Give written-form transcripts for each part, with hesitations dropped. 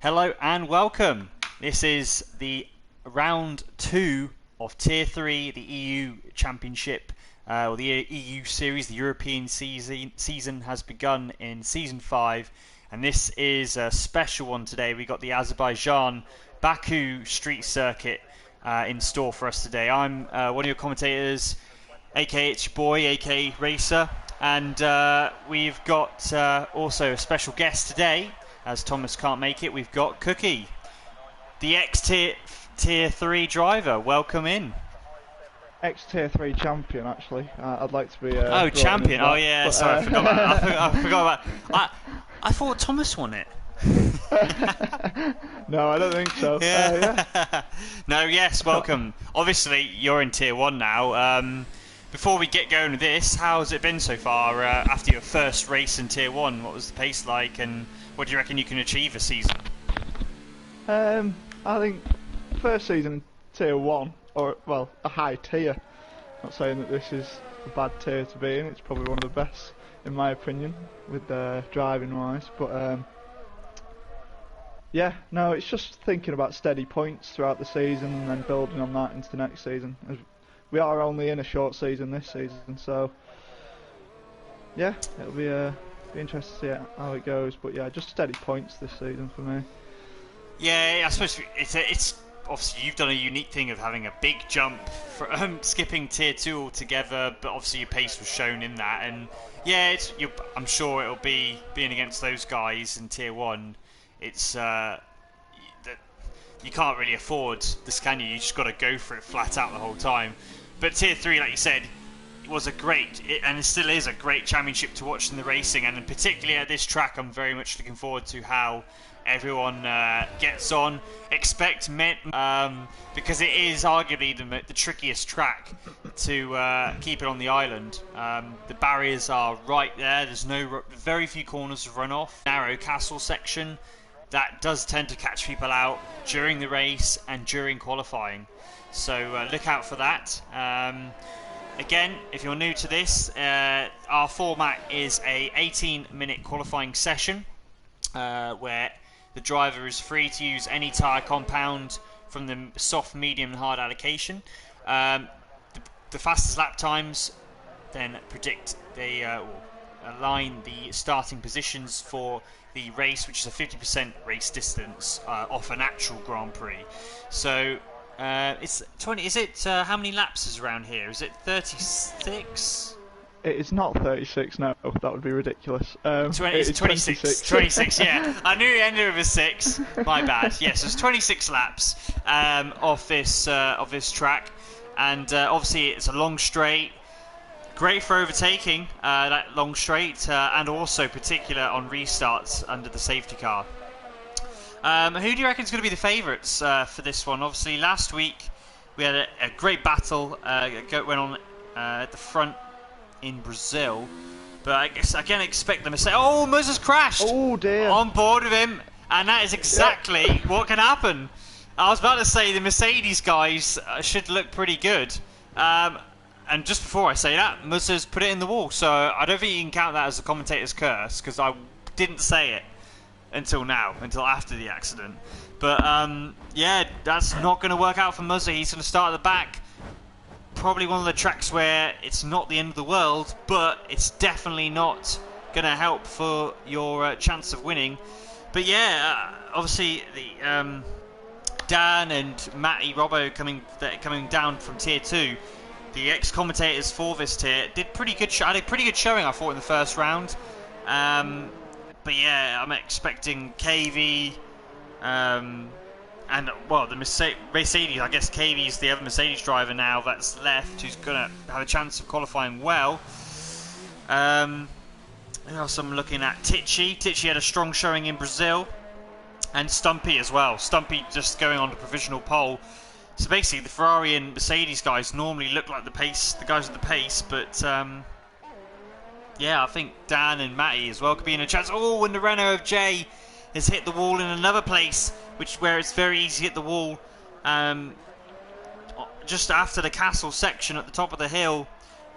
Hello and welcome. This is the round 2 of Tier 3, the EU Championship, or the EU Series. The European season has begun in Season 5, and this is a special one today. We got the Azerbaijan Baku Street Circuit in store for us today. I'm one of your commentators, aka it's your boy, aka Racer, and we've got also a special guest today. As Thomas can't make it, we've got Cookie, the ex-Tier 3 driver. Welcome in. Ex-Tier 3 champion, actually. I'd like to be... champion. Oh, yeah, but, sorry, I forgot about that. I forgot about I thought Thomas won it. No, I don't think so. Yeah. No, yes, welcome. Obviously, you're in Tier 1 now. Before we get going with this, how's it been so far after your first race in Tier 1? What was the pace like, and what do you reckon you can achieve this season? I think first season in Tier 1, or, well, a high tier. Not saying that this is a bad tier to be in, it's probably one of the best, in my opinion, with driving-wise, but yeah, no, it's just thinking about steady points throughout the season and then building on that into the next season. We are only in a short season this season, so yeah, it'll be interesting to see how it goes. But yeah, just steady points this season for me. Yeah, I suppose it's obviously you've done a unique thing of having a big jump from skipping Tier 2 altogether, but obviously your pace was shown in that, and yeah, I'm sure it'll be being against those guys in Tier 1. It's you can't really afford this, can you? You just got to go for it flat out the whole time. But Tier 3, like you said, it was and it still is a great championship to watch in the racing, and particularly at this track, I'm very much looking forward to how everyone gets on. Expect because it is arguably the trickiest track to keep it on the island. The barriers are right there. There's very few corners of runoff. Narrow castle section that does tend to catch people out during the race and during qualifying. So look out for that. Again, if you're new to this, our format is a 18-minute qualifying session where the driver is free to use any tyre compound from the soft, medium and hard allocation. The fastest lap times then predict align the starting positions for the race, which is a 50% race distance off an actual Grand Prix. So it's 20. Is it how many laps is around here? Is it 36? It is not 36. No, that would be ridiculous. It's 26. 26. Yeah, I knew it ended with a 6. My bad. Yes, it's 26 laps of this track, and obviously it's a long straight. Great for overtaking that long straight, and also particular on restarts under the safety car. Who do you reckon is going to be the favourites for this one? Obviously, last week we had a great battle went on at the front in Brazil, but I guess again expect them to say, "Oh, Moses crashed." Oh dear! On board with him, and that is exactly what can happen. I was about to say the Mercedes guys should look pretty good. And just before I say that, Moses put it in the wall, so I don't think you can count that as a commentator's curse, because I didn't say it until after the accident. But yeah, that's not going to work out for Moses. He's going to start at the back. Probably one of the tracks where it's not the end of the world, but it's definitely not going to help for your chance of winning. But yeah, obviously the Dan and Matty Robbo coming down from Tier 2. The ex-commentators for this tier did pretty good. Had a pretty good showing, I thought, in the first round. But yeah, I'm expecting KV and well, the Mercedes. I guess KV is the other Mercedes driver now that's left, who's gonna have a chance of qualifying well. Who else I'm looking at? Tichy had a strong showing in Brazil, and Stumpy as well. Stumpy just going on the provisional pole. So basically, the Ferrari and Mercedes guys normally look like the guys with the pace, but yeah, I think Dan and Matty as well could be in a chance. Oh, and the Renault of Jay has hit the wall in another place, where it's very easy to hit the wall, just after the castle section at the top of the hill,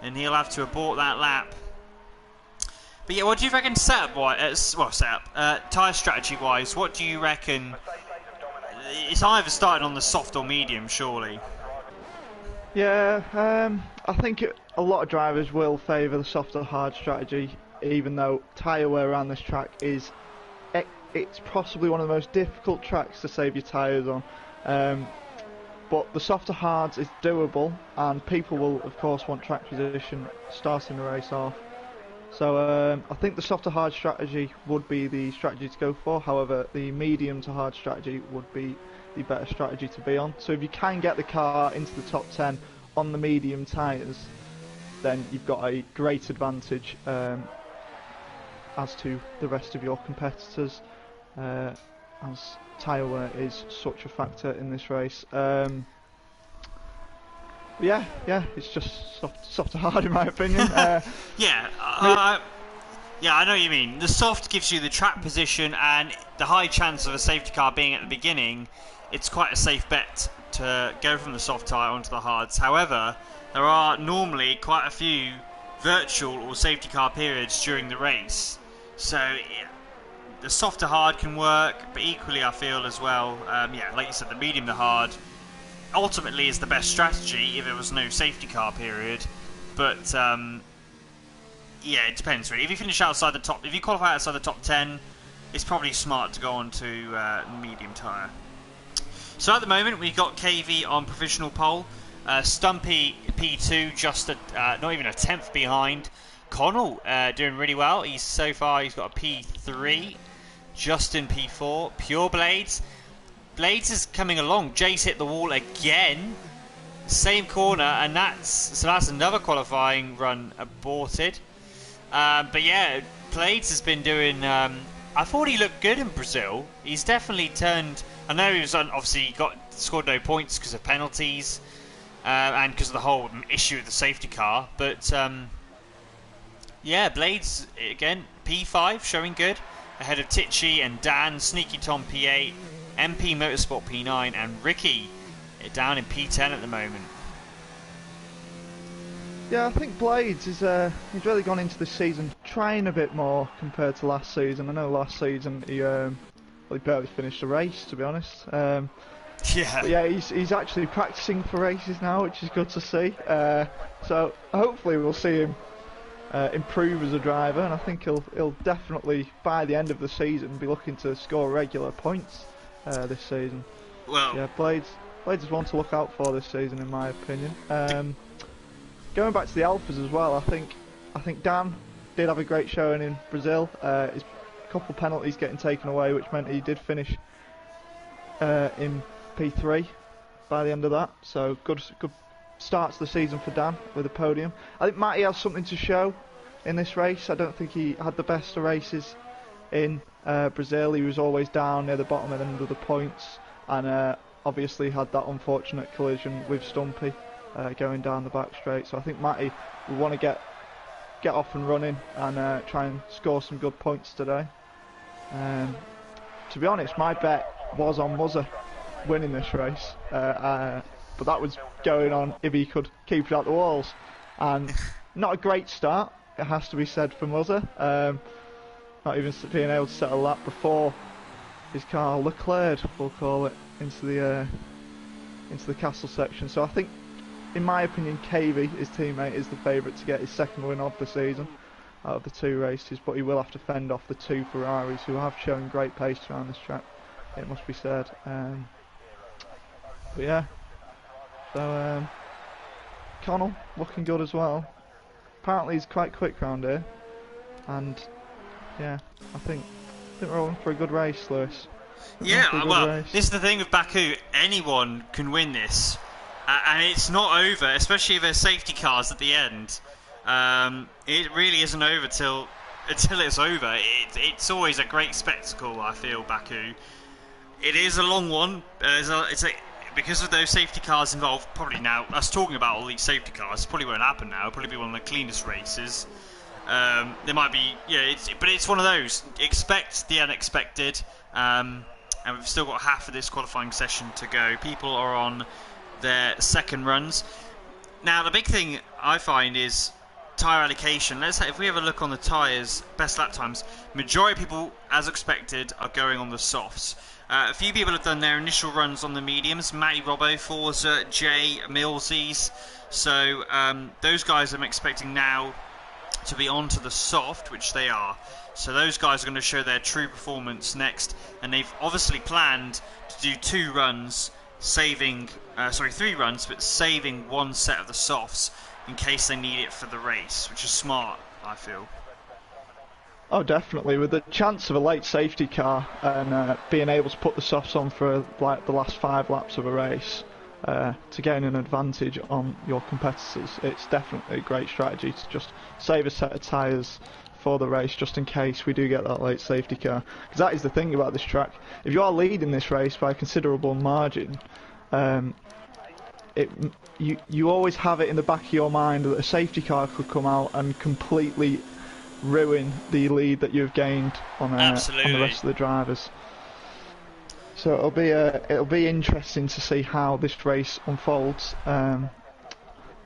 and he'll have to abort that lap. But yeah, what do you reckon tyre strategy wise? What do you reckon? It's either starting on the soft or medium, surely. Yeah, I think a lot of drivers will favour the softer hard strategy, even though tyre wear around this track it's possibly one of the most difficult tracks to save your tyres on. But the softer hards is doable, and people will of course want track position starting the race off. So I think the softer hard strategy would be the strategy to go for. However, the medium to hard strategy would be the better strategy to be on. So if you can get the car into the top 10 on the medium tyres, then you've got a great advantage as to the rest of your competitors, as tyre wear is such a factor in this race. Yeah, it's just soft to hard in my opinion. Yeah, I know what you mean. The soft gives you the track position and the high chance of a safety car being at the beginning. It's quite a safe bet to go from the soft tyre onto the hards. However, there are normally quite a few virtual or safety car periods during the race. So the soft to hard can work, but equally I feel as well, like you said, the medium to hard ultimately is the best strategy if there was no safety car period. But it depends really. If you finish outside the top, if you qualify outside the top 10, it's probably smart to go on to medium tyre. So at the moment we've got KV on provisional pole, Stumpy P2 just not even a tenth behind. Connell doing really well. He's got a P3. Justin P4. Pure Blades is coming along. Jace hit the wall again. Same corner, and that's another qualifying run aborted. But yeah, Blades has been doing. I thought he looked good in Brazil. He's definitely turned. I know he was obviously scored no points because of penalties and because of the whole issue with the safety car. But Blades again P5 showing good ahead of Tichy and Dan. Sneaky Tom P8. MP Motorsport P9 and Ricky down in P10 at the moment. Yeah, I think Blades is he's really gone into this season trying a bit more compared to last season. I know last season he barely finished a race, to be honest. But yeah, he's actually practicing for races now, which is good to see. So hopefully we'll see him improve as a driver, and I think he'll definitely by the end of the season be looking to score regular points this season. Well, yeah, Blades is one to look out for this season, in my opinion. Going back to the Alphas as well, I think Dan did have a great showing in Brazil. His couple penalties getting taken away, which meant he did finish in P3 by the end of that. So good start to the season for Dan with a podium. I think Matty has something to show in this race. I don't think he had the best of races in Brazil. He was always down near the bottom end of the points, and obviously had that unfortunate collision with Stumpy going down the back straight. So I think Matty will want to get off and running and try and score some good points today. To be honest, my bet was on Muzza winning this race, but that was going on if he could keep it out the walls, and not a great start, it has to be said, for Muzza. Not even being able to set a lap before his car Leclerc, we'll call it, into the castle section. So I think, in my opinion, KV, his teammate, is the favourite to get his second win of the season out of the two races, but he will have to fend off the two Ferraris who have shown great pace around this track, it must be said. But yeah, so Connell looking good as well. Apparently he's quite quick round here, and yeah, I think we're on for a good race, Lewis. Yeah, well, this is the thing with Baku, anyone can win this, and it's not over, especially if there's safety cars at the end. It really isn't over until it's over. It's always a great spectacle, I feel, Baku. It is a long one. Because of those safety cars involved, probably now, us talking about all these safety cars, probably won't happen now. It'll probably be one of the cleanest races. There might be, but it's one of those. Expect the unexpected, and we've still got half of this qualifying session to go. People are on their second runs. Now, the big thing I find is tyre allocation, if we have a look on the tyres, best lap times, majority of people, as expected, are going on the softs. A few people have done their initial runs on the mediums. Matty Robbo, Forza, Jay, Millsies. So those guys I'm expecting now to be onto the soft, which they are. So those guys are going to show their true performance next, and they've obviously planned to do 2 runs, saving 3 runs, but saving 1 set of the softs in case they need it for the race, which is smart, I feel. Oh, definitely. With the chance of a late safety car and being able to put the softs on for like the last 5 laps of a race to gain an advantage on your competitors, it's definitely a great strategy to just save a set of tyres for the race just in case we do get that late safety car. Because that is the thing about this track. If you are leading this race by a considerable margin, you always have it in the back of your mind that a safety car could come out and completely ruin the lead that you've gained on the rest of the drivers. So it'll be interesting to see how this race unfolds, as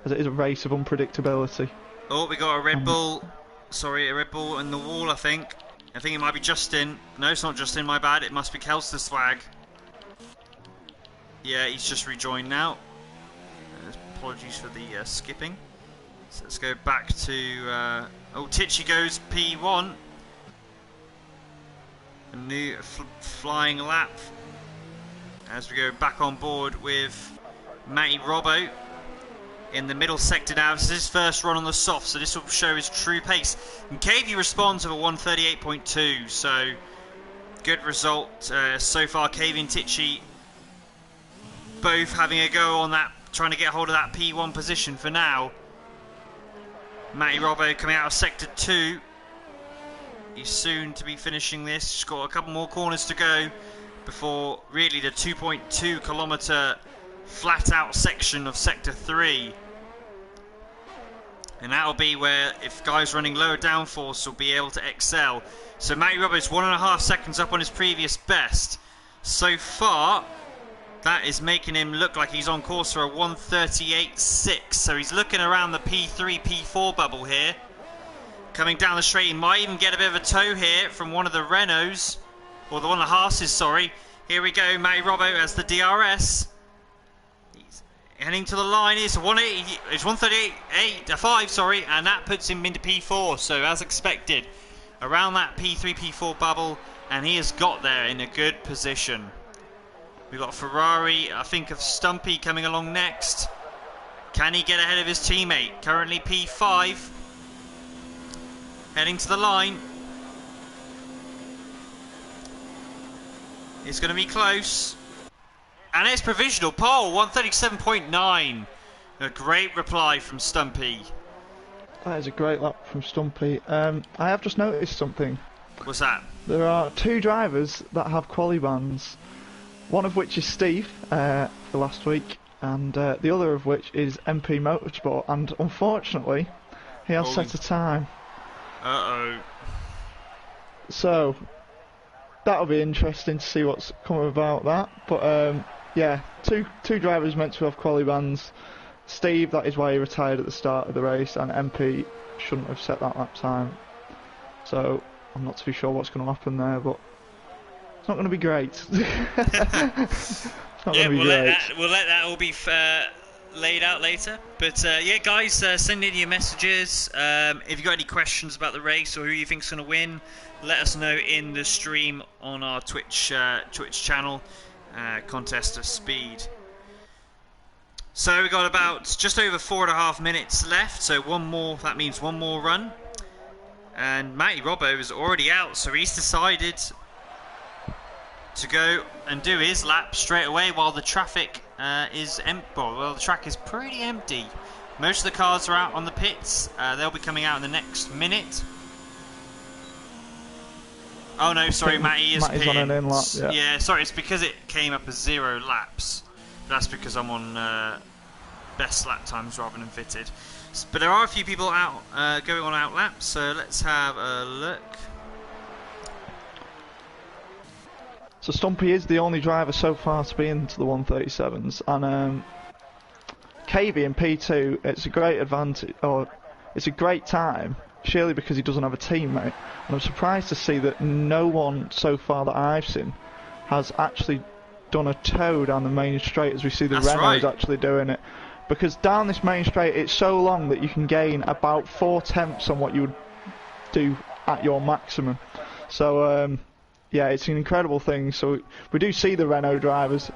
it is a race of unpredictability. Oh, we got a Red Bull. Sorry, a Red Bull in the wall. I think it might be Justin. No, it's not Justin. My bad. It must be Kelster Swag. Yeah, he's just rejoined now. Apologies for the skipping. So let's go back to... Tichy goes P1. A new flying lap. As we go back on board with Matty Robbo in the middle sector now. This is his first run on the soft, so this will show his true pace. And KV responds with a 1:38.2, so good result so far. KV and Tichy both having a go on that, trying to get hold of that P1 position for now. Matty Robbo coming out of sector 2. He's soon to be finishing this. He's got a couple more corners to go before really the 2.2 kilometre flat out section of sector 3. And that'll be where, if guys running lower downforce will be able to excel. So Matty Robbo's 1.5 seconds up on his previous best. So far, that is making him look like he's on course for a 1:38.6. So he's looking around the P3, P4 bubble here. Coming down the straight, he might even get a bit of a tow here from one of the Renaults. Or one of the Haas's, sorry. Here we go, Matty Robbo as the DRS. He's heading to the line. It's 1:38.5, sorry. And that puts him into P4. So as expected, around that P3, P4 bubble. And he has got there in a good position. We've got Ferrari, I think of Stumpy coming along next. Can he get ahead of his teammate? Currently P5. Heading to the line. It's going to be close. And it's provisional pole, 1:37.9. A great reply from Stumpy. That is a great lap from Stumpy. I have just noticed something. What's that? There are 2 drivers that have quali bans. One of which is Steve for last week, and the other of which is MP Motorsport, and unfortunately he has set a time. Uh-oh. So that'll be interesting to see what's come about that. But yeah, two drivers meant to have quali bans. Steve, that is why he retired at the start of the race, and MP shouldn't have set that lap time. So I'm not too sure what's going to happen there, but it's not going to be great. We'll let that all be laid out later. But yeah, guys, send in your messages. If you've got any questions about the race or who you think's going to win, let us know in the stream on our Twitch channel, Contest of Speed. So we've got about just over 4.5 minutes left. So that means one more run. And Matty Robbo is already out, so he's decided to go and do his lap straight away while the traffic is empty. Well, the track is pretty empty. Most of the cars are out on the pits. They'll be coming out in the next minute. Oh no, sorry, Matty is Matty's on an in lap. Yeah, sorry, it's because it came up as 0 laps. That's because I'm on best lap times rather than fitted. But there are a few people out going on out laps, so let's have a look. So Stumpy is the only driver so far to be into the 137s, and KV in P2, it's a great advantage, or it's a great time, surely because he doesn't have a teammate. And I'm surprised to see that no one so far that I've seen has actually done a toe down the main straight as we see the Renaults actually doing it. Because down this main straight, it's so long that you can gain about 4 tenths on what you would do at your maximum. So, yeah, it's an incredible thing. So we do see the Renault drivers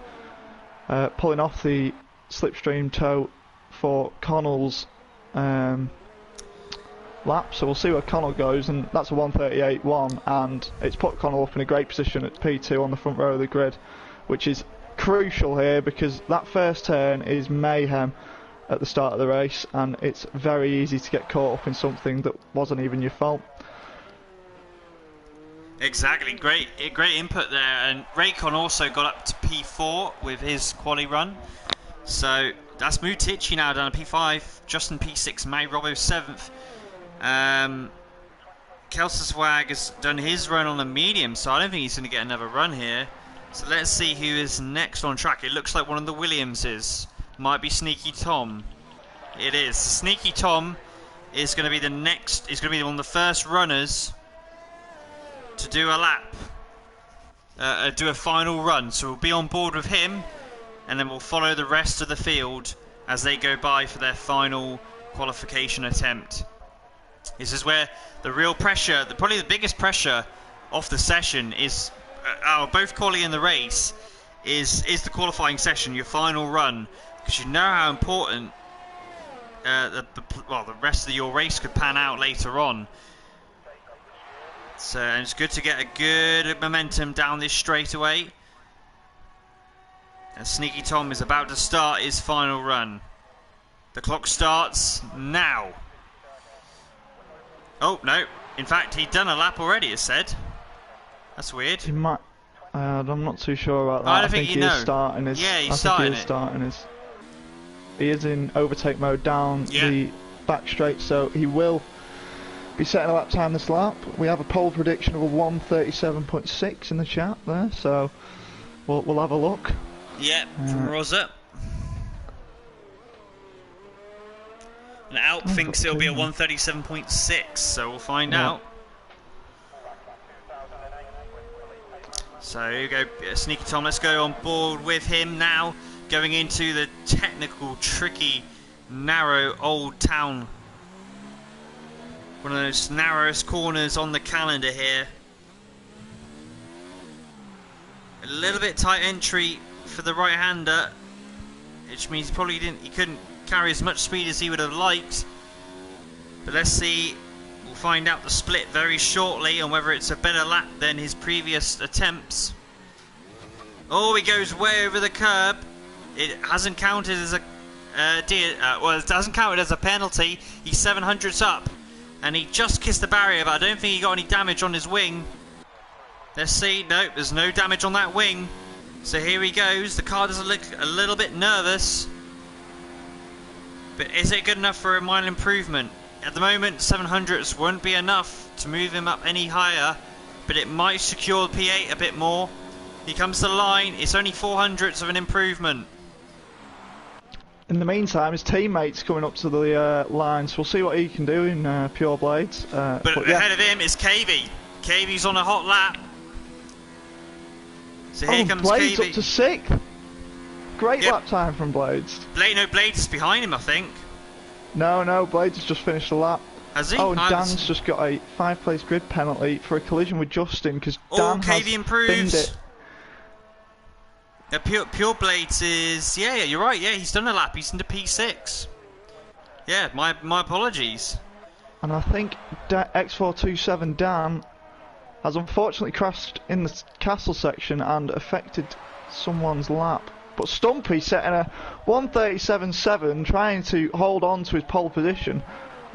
pulling off the slipstream toe for Connell's lap. So we'll see where Connell goes, and that's a 1:38.1, and it's put Connell up in a great position at P2 on the front row of the grid, which is crucial here because that first turn is mayhem at the start of the race, and it's very easy to get caught up in something that wasn't even your fault. Exactly, great input there, and Raycon also got up to P4 with his quali run. So that's Mutici now down to P5, Justin P6, May Robbo 7th. Kelseswag has done his run on a medium, so I don't think he's going to get another run here. So let's see who is next on track. It looks like one of the Williamses. Might be Sneaky Tom. It is. Sneaky Tom is going to be the next. Is going to be one of the first runners to do a lap, do a final run. So we'll be on board with him, and then we'll follow the rest of the field as they go by for their final qualification attempt. This is where the real pressure, probably the biggest pressure off the session is. Both quali in the race is the qualifying session, your final run, because you know how important the rest of your race could pan out later on. So it's good to get a good momentum down this straightaway. And Sneaky Tom is about to start his final run. The clock starts now. Oh no! In fact, he'd done a lap already. It said. That's weird. He might. I'm not too sure about that. I don't think he is starting his. Yeah, he's starting it. He is in overtake mode down the back straight, so he will be setting a lap time this lap. We have a pole prediction of a 1:37.6 in the chat there, so we'll have a look. Yep, from Rosa. And Alp thinks it'll be a 1:37.6, so we'll find out. So here you go, Sneaky Tom, let's go on board with him now, going into the technical, tricky, narrow Old Town. One of those narrowest corners on the calendar here. A little bit tight entry for the right-hander, which means he couldn't carry as much speed as he would have liked. But let's see. We'll find out the split very shortly on whether it's a better lap than his previous attempts. Oh, he goes way over the curb. It hasn't counted as a it hasn't counted as a penalty. He's 700s up, and he just kissed the barrier, but I don't think he got any damage on his wing. Let's see. Nope, there's no damage on that wing. So here he goes. The car does look a little bit nervous, but is it good enough for a minor improvement? At the moment, 700s won't be enough to move him up any higher, but it might secure the P8 a bit more. He comes to the line. It's only 400s of an improvement. In the meantime, his teammate's coming up to the line, so we'll see what he can do in Pure Blades. But ahead of him is KV. KV's on a hot lap. So here comes Blades KV. Up to 6th. Great lap time from Blades. Blades is behind him, I think. No, Blades has just finished the lap. Has he? Oh, and Dan's just got a 5-place grid penalty for a collision with Justin because Dan KV has improves. binned it. Pure Blades is... Yeah, you're right. Yeah, he's done a lap. He's into P6. Yeah, my apologies. And I think X427 Dan has unfortunately crashed in the castle section and affected someone's lap. But Stumpy setting a 1:37.7, trying to hold on to his pole position.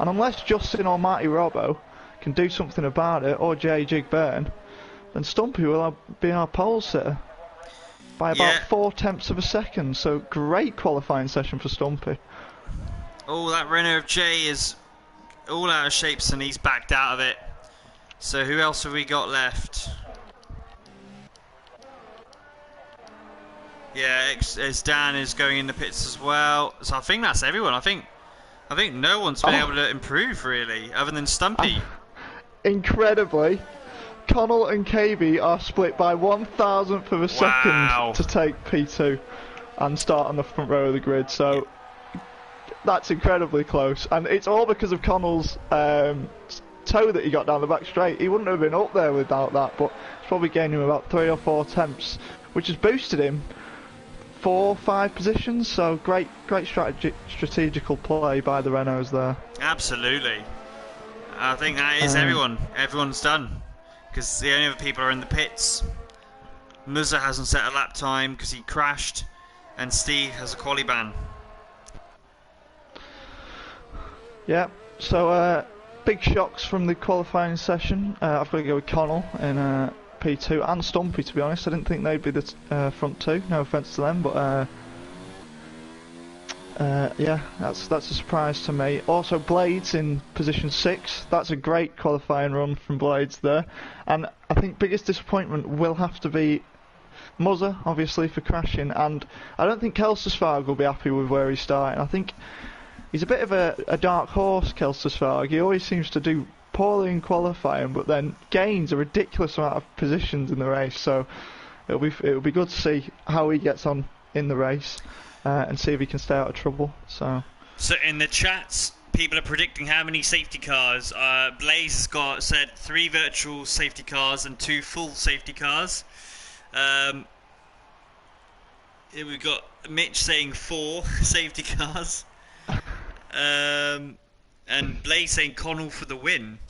And unless Justin or Matty Robbo can do something about it, or Jay Jig Byrne, then Stumpy will be our pole sitter by about 4 tenths of a second. So great qualifying session for Stumpy. Oh, that Renault of Jay is all out of shapes and he's backed out of it. So who else have we got left? Yeah, as Dan is going in the pits as well. So I think that's everyone. I think I think no one's been able to improve really, other than Stumpy. Incredibly, Connell and KV are split by 1,000th of a second to take P2 and start on the front row of the grid. So that's incredibly close, and it's all because of Connell's toe that he got down the back straight. He wouldn't have been up there without that, but it's probably gained him about 3 or 4 attempts, which has boosted him 4 or 5 positions. So great strategical play by the Renaults there. Absolutely. I think that is everyone. Everyone's done, because the only other people are in the pits. Musa hasn't set a lap time because he crashed, and Steve has a quali ban. Yeah, so big shocks from the qualifying session. I've got to go with Connell in P2 and Stumpy, to be honest. I didn't think they'd be the front two, no offence to them, but yeah, that's a surprise to me. Also, Blades in position 6. That's a great qualifying run from Blades there. And I think biggest disappointment will have to be Muzza, obviously, for crashing. And I don't think Kelsey will be happy with where he's starting. I think he's a bit of a dark horse, Kelsey. He always seems to do poorly in qualifying, but then gains a ridiculous amount of positions in the race. So it'll be good to see how he gets on in the race. And see if he can stay out of trouble. So in the chats, people are predicting how many safety cars. Blaze has said 3 virtual safety cars and 2 full safety cars. We've got Mitch saying 4 safety cars. And Blaze saying Connell for the win.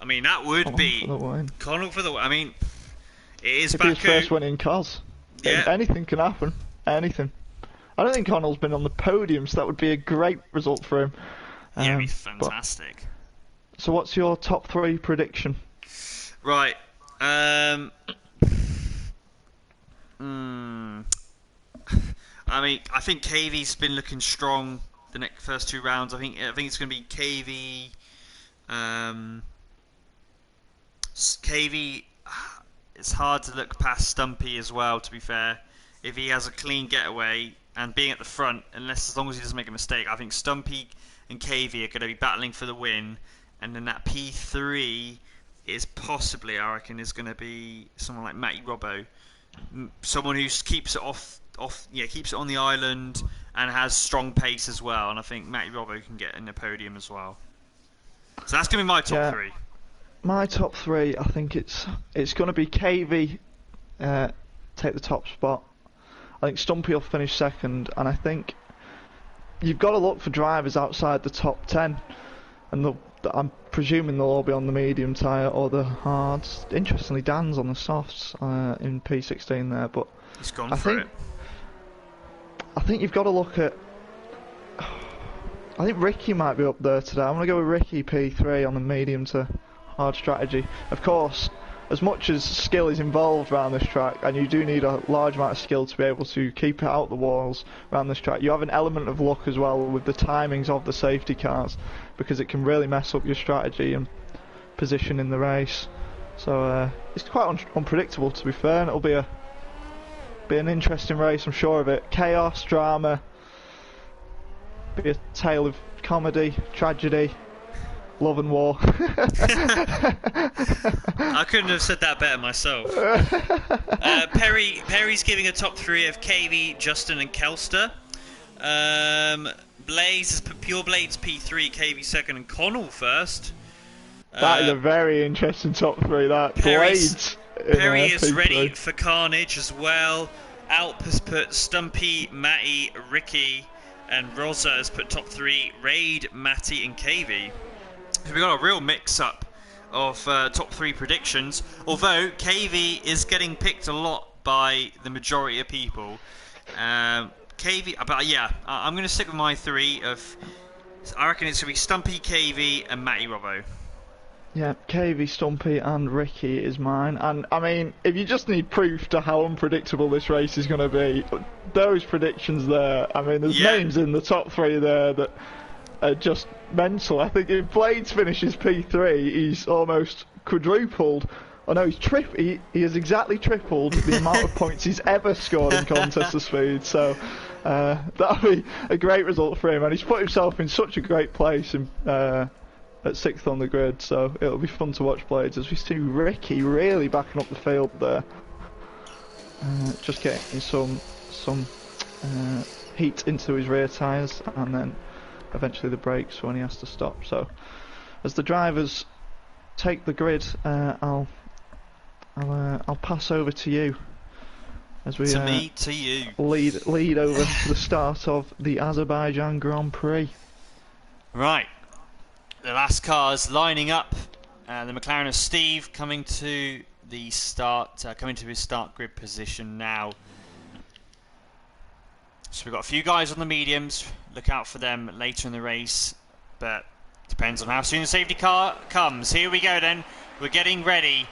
I mean, that would be Connell for the win. I mean, it is Baku. His first win in cars. Yeah. Anything can happen. Anything. I don't think Connell's been on the podium, so that would be a great result for him. Yeah, it'd be fantastic. So what's your top 3 prediction? Right. I mean, I think KV's been looking strong the first 2 rounds. I think it's going to be KV. KV. It's hard to look past Stumpy as well, to be fair. If he has a clean getaway and being at the front, as long as he doesn't make a mistake, I think Stumpy and KV are going to be battling for the win. And then that P3 is possibly, I reckon, is going to be someone like Matty Robbo, someone who keeps it keeps it on the island and has strong pace as well. And I think Matty Robbo can get in the podium as well. So that's going to be my top 3. My top 3, I think it's going to be KV take the top spot. I think Stumpy will finish second, and I think you've got to look for drivers outside the top 10, and I'm presuming they'll all be on the medium tyre or the hards. Interestingly, Dan's on the softs in P16 there, but he's gone for it. I think you've got to look at. I think Ricky might be up there today. I'm going to go with Ricky P3 on the medium to hard strategy. Of course, as much as skill is involved around this track, and you do need a large amount of skill to be able to keep it out the walls around this track, you have an element of luck as well with the timings of the safety cars, because it can really mess up your strategy and position in the race. So it's quite unpredictable, to be fair, and it'll be an interesting race, I'm sure of it. Chaos, drama, be a tale of comedy, tragedy, love and war. I couldn't have said that better myself. Perry's giving a top 3 of KV, Justin and Kelster. Blaze has put Pure Blades P3, KV second and Connell first. That is a very interesting top 3, that. Blades. Perry is ready for Carnage as well. Alp has put Stumpy, Matty, Ricky, and Rosa has put top 3, Raid, Matty and KV. So we've got a real mix-up of top 3 predictions, although KV is getting picked a lot by the majority of people. KV, but yeah, I'm going to stick with my 3 of, I reckon it's going to be Stumpy, KV and Matty Robbo. Yeah, KV, Stumpy and Ricky is mine. And I mean, if you just need proof to how unpredictable this race is going to be, those predictions there, I mean, there's names in the top 3 there that are just mental. I think if Blades finishes P3, he's almost quadrupled. Oh no, he has exactly tripled the amount of points he's ever scored in contest of speed. So That'll be a great result for him, and he's put himself in such a great place at 6th on the grid, so it'll be fun to watch Blades as we see Ricky really backing up the field there. Just getting some heat into his rear tyres, and then eventually the brakes when he has to stop. So as the drivers take the grid, I'll pass over to you as we to you lead over to the start of the Azerbaijan Grand Prix. Right, the last cars lining up. The McLaren of Steve coming to the start, coming to his start grid position now. So we've got a few guys on the mediums. Look out for them later in the race, but depends on how soon the safety car comes. Here we go then. We're getting ready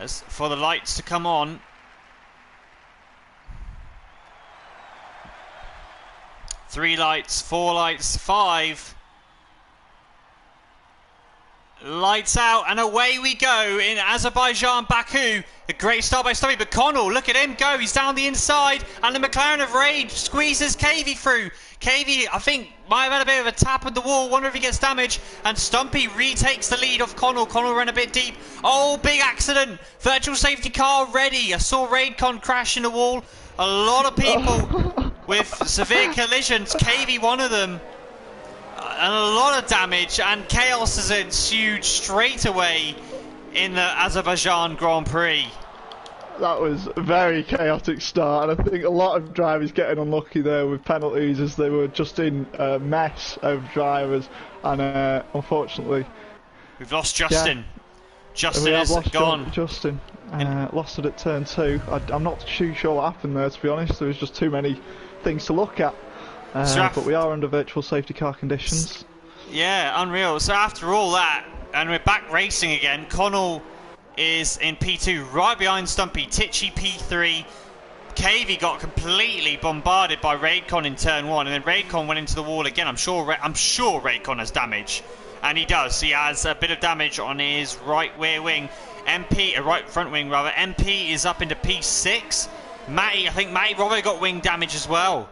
for the lights to come on. Three lights, four lights, five. Lights out, and away we go in Azerbaijan, Baku. A great start by Stumpy, but Connell, look at him go. He's down the inside, and the McLaren of Rage squeezes Cavey through. Cavey, I think, might have had a bit of a tap on the wall. Wonder if he gets damaged. And Stumpy retakes the lead off Connell. Connell ran a bit deep. Oh, big accident. Virtual safety car ready. I saw Raidcon crash in the wall. A lot of people with severe collisions. Cavey, one of them. And a lot of damage, and chaos has ensued straight away in the Azerbaijan Grand Prix. That was a very chaotic start, and I think a lot of drivers getting unlucky there with penalties as they were just in a mess of drivers, and unfortunately we've lost Justin. Yeah, Justin is gone. Justin lost it at turn 2. I'm not too sure what happened there, to be honest. There was just too many things to look at. But we are under virtual safety car conditions. Yeah, unreal. So after all that, and we're back racing again, Connell is in P2 right behind Stumpy. Tichy P3. Cavey got completely bombarded by Raidcon in turn 1, and then Raidcon went into the wall again. I'm sure Raidcon has damage, and he does. He has a bit of damage on his right rear wing. Right front wing rather. MP is up into P6. I think Matty Robbo got wing damage as well.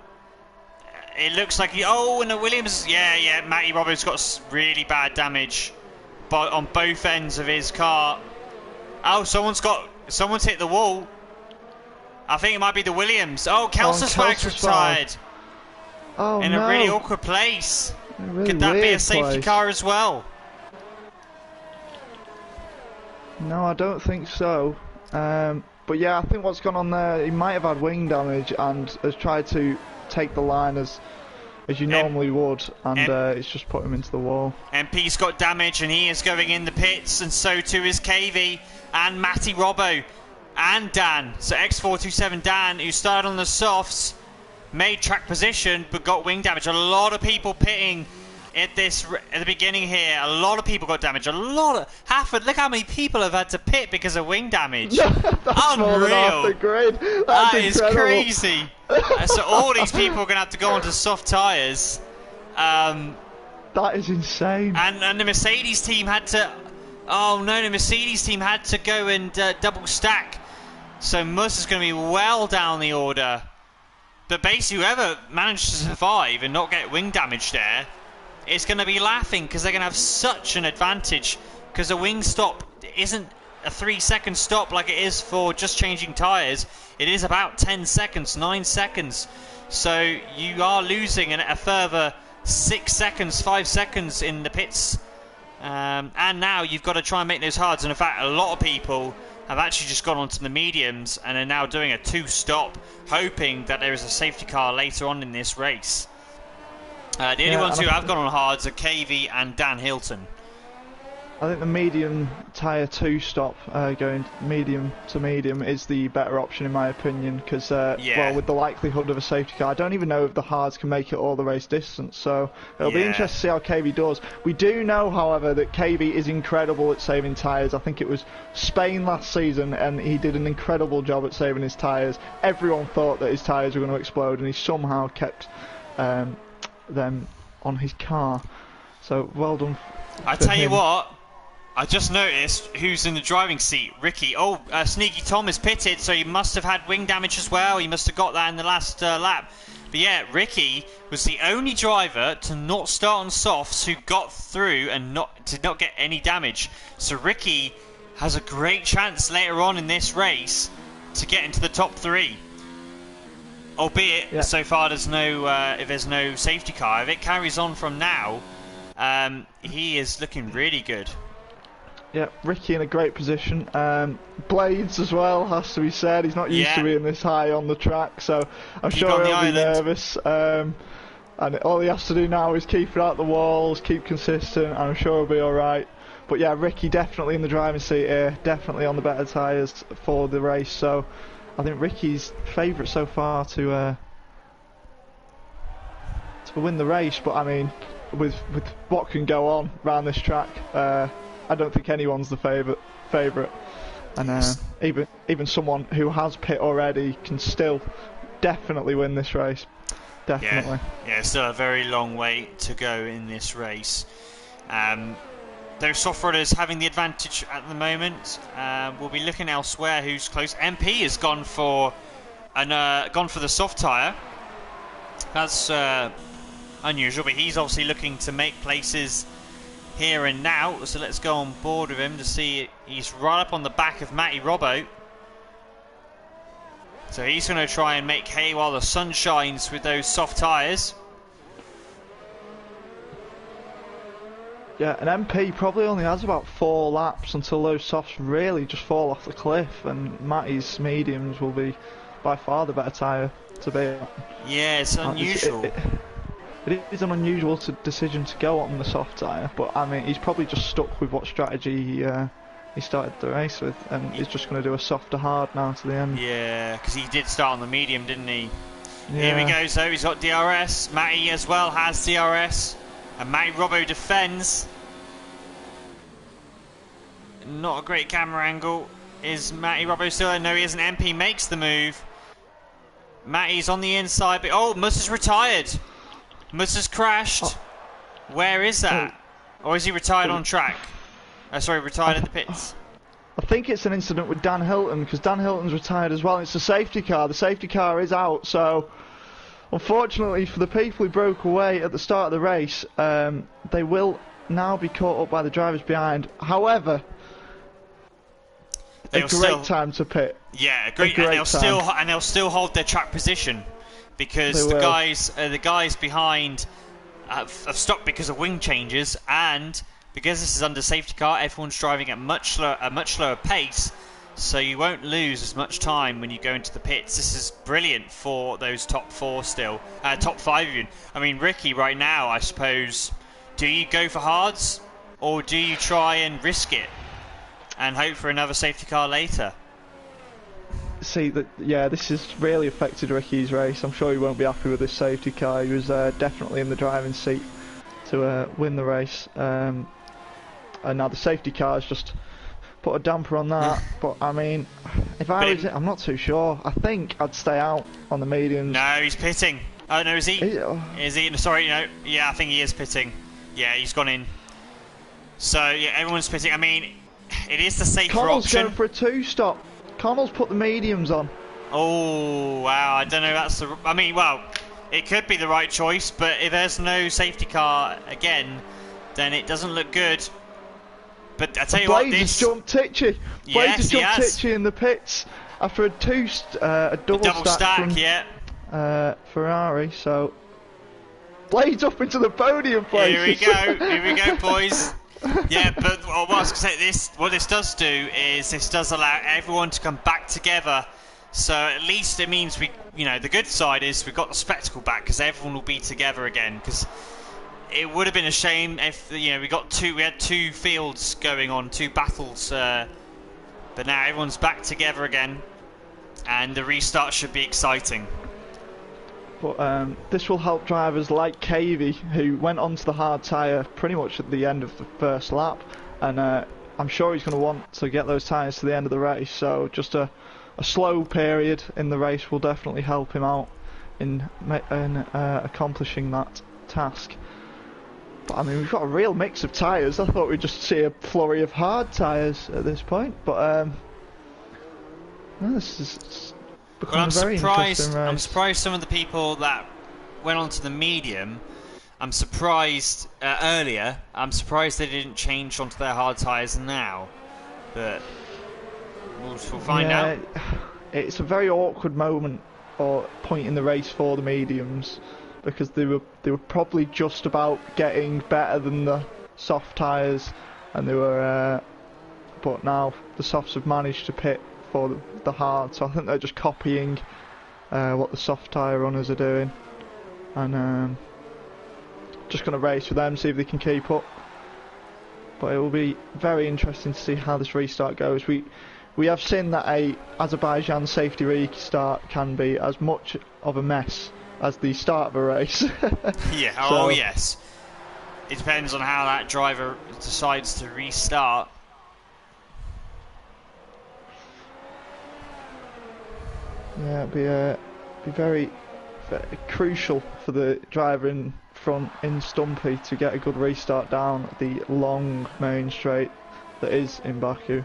It looks like and the Williams, yeah, Matty Robbo's got really bad damage, but on both ends of his car. Oh, someone's hit the wall. I think it might be the Williams. Oh, Kelsey-Swag's retired. Oh, in a really awkward place. Really Could that be a weird safety place. car as well? No, I don't think so. But yeah, I think what's gone on there, he might have had wing damage and has tried to take the line as you normally would, and it's just put him into the wall. MP's got damage and he is going in the pits, and so too is Cavey and Matty Robbo and Dan. So X427 Dan, who started on the softs, made track position but got wing damage. A lot of people pitting at the beginning here. A lot of people got damage. Look how many people have had to pit because of wing damage. That's more than half the grid. That is crazy. So all these people are going to have to go onto soft tyres. That is insane. And the Mercedes team had to. Oh no, the Mercedes team had to go and double stack. So Mus is going to be well down the order. But basically, whoever managed to survive and not get wing damage there is going to be laughing, because they're going to have such an advantage, because a wing stop isn't a 3-second stop like it is for just changing tyres. It is about 10 seconds, 9 seconds. So you are losing a further 6 seconds, 5 seconds in the pits. And now you've got to try and make those hards. And in fact, a lot of people have actually just gone onto the mediums and are now doing a 2-stop, hoping that there is a safety car later on in this race. The only ones who have gone on hards are Cavey and Dan Hilton. I think the medium tyre 2-stop, going medium to medium, is the better option in my opinion, because well, with the likelihood of a safety car, I don't even know if the hards can make it all the race distance, so it'll be interesting to see how Cavey does. We do know, however, that Cavey is incredible at saving tyres. I think it was Spain last season, and he did an incredible job at saving his tyres. Everyone thought that his tyres were going to explode, and he somehow kept them on his car. So well done. I tell you what, I just noticed who's in the driving seat. Ricky. Oh, Sneaky Tom is pitted, so he must have had wing damage as well. He must have got that in the last lap. But yeah, Ricky was the only driver to not start on softs who got through and did not get any damage. So Ricky has a great chance later on in this race to get into the top 3. Albeit, so far there's no, if there's no safety car. If it carries on from now, he is looking really good. Yeah, Ricky in a great position. Blades as well, has to be said. He's not used to being this high on the track, so I'm sure he'll be nervous. And all he has to do now is keep it out the walls, keep consistent, and I'm sure he'll be alright. But yeah, Ricky definitely in the driving seat here, definitely on the better tyres for the race, so I think Ricky's favourite so far to win the race. But I mean, with what can go on around this track, I don't think anyone's the favourite, and even someone who has pit already can still definitely win this race. Definitely. Yeah, still a very long way to go in this race. Those soft rodders having the advantage at the moment. We'll be looking elsewhere. Who's close? MP has gone for the soft tyre. That's unusual, but he's obviously looking to make places here and now, so let's go on board with him to see. He's right up on the back of Matty Robbo, so he's going to try and make hay while the sun shines with those soft tyres. Yeah, and MP probably only has about 4 laps until those softs really just fall off the cliff, and Matty's mediums will be by far the better tyre to be on. Yeah, it's unusual. It is an unusual decision to go on the soft tyre, but I mean, he's probably just stuck with what strategy he started the race with, and he's just going to do a softer hard now to the end. Yeah, because he did start on the medium, didn't he? Yeah. Here we go, so he's got DRS. Matty as well has DRS, and Matty Robbo defends. Not a great camera angle. Is Matty Robbo still there? No, he isn't. MP makes the move. Matty's on the inside, but oh, Mus has retired. Mus has crashed. Oh. Where is that? Or is he retired on track? Sorry, retired in the pits. I think it's an incident with Dan Hilton, because Dan Hilton's retired as well. It's a safety car. The safety car is out, so unfortunately for the people who broke away at the start of the race, they will now be caught up by the drivers behind. However, a great time to pit. Yeah, great, and they'll still hold their track position, because the guys behind have stopped because of wing changes, and because this is under safety car, everyone's driving at a much slower pace, so you won't lose as much time when you go into the pits. This is brilliant for those top 4 still, top 5 even. I mean, Ricky right now, I suppose, do you go for hards, or do you try and risk it and hope for another safety car later? See, this has really affected Ricky's race. I'm sure he won't be happy with this safety car. He was definitely in the driving seat to win the race, and now the safety car has just put a damper on that. But I mean, if I was, I'm not too sure. I think I'd stay out on the mediums. No, he's pitting. Oh no, is he? Is he? Sorry, no. Yeah, I think he is pitting. Yeah, he's gone in. So yeah, everyone's pitting. I mean, it is the safer Connell's option. Going for a 2-stop. Connell's put the mediums on. Oh wow, I don't know. I mean, well, it could be the right choice, but if there's no safety car again, then it doesn't look good. But I tell you what, Blades has jumped Titchy. Blades has jumped Titchy in the pits after a double stack from Ferrari. So Blades up into the podium place. Here we go, boys. Yeah, but what I was going to say, what this does do is this does allow everyone to come back together. So at least it means the good side is we've got the spectacle back, because everyone will be together again. Because it would have been a shame if we had 2 fields going on, 2 battles, but now everyone's back together again, and the restart should be exciting. But this will help drivers like Cavey, who went onto the hard tyre pretty much at the end of the first lap, and I'm sure he's going to want to get those tyres to the end of the race, so just a slow period in the race will definitely help him out in accomplishing that task. But I mean, we've got a real mix of tyres. I thought we'd just see a flurry of hard tyres at this point, but this is becoming a very interesting race. I'm surprised some of the people that went on to the medium, I'm surprised earlier. I'm surprised they didn't change onto their hard tyres now, but we'll find out. It's a very awkward moment or point in the race for the mediums, because they were probably just about getting better than the soft tyres, and they were. But now the softs have managed to pit for the hard, so I think they're just copying what the soft tyre runners are doing, and just going to race with them, see if they can keep up. But it will be very interesting to see how this restart goes. We have seen that a Azerbaijan safety restart can be as much of a mess as the start of a race. Yeah, so, oh yes. It depends on how that driver decides to restart. Yeah, it'd be very crucial for the driver in front in Stumpy to get a good restart down the long main straight that is in Baku,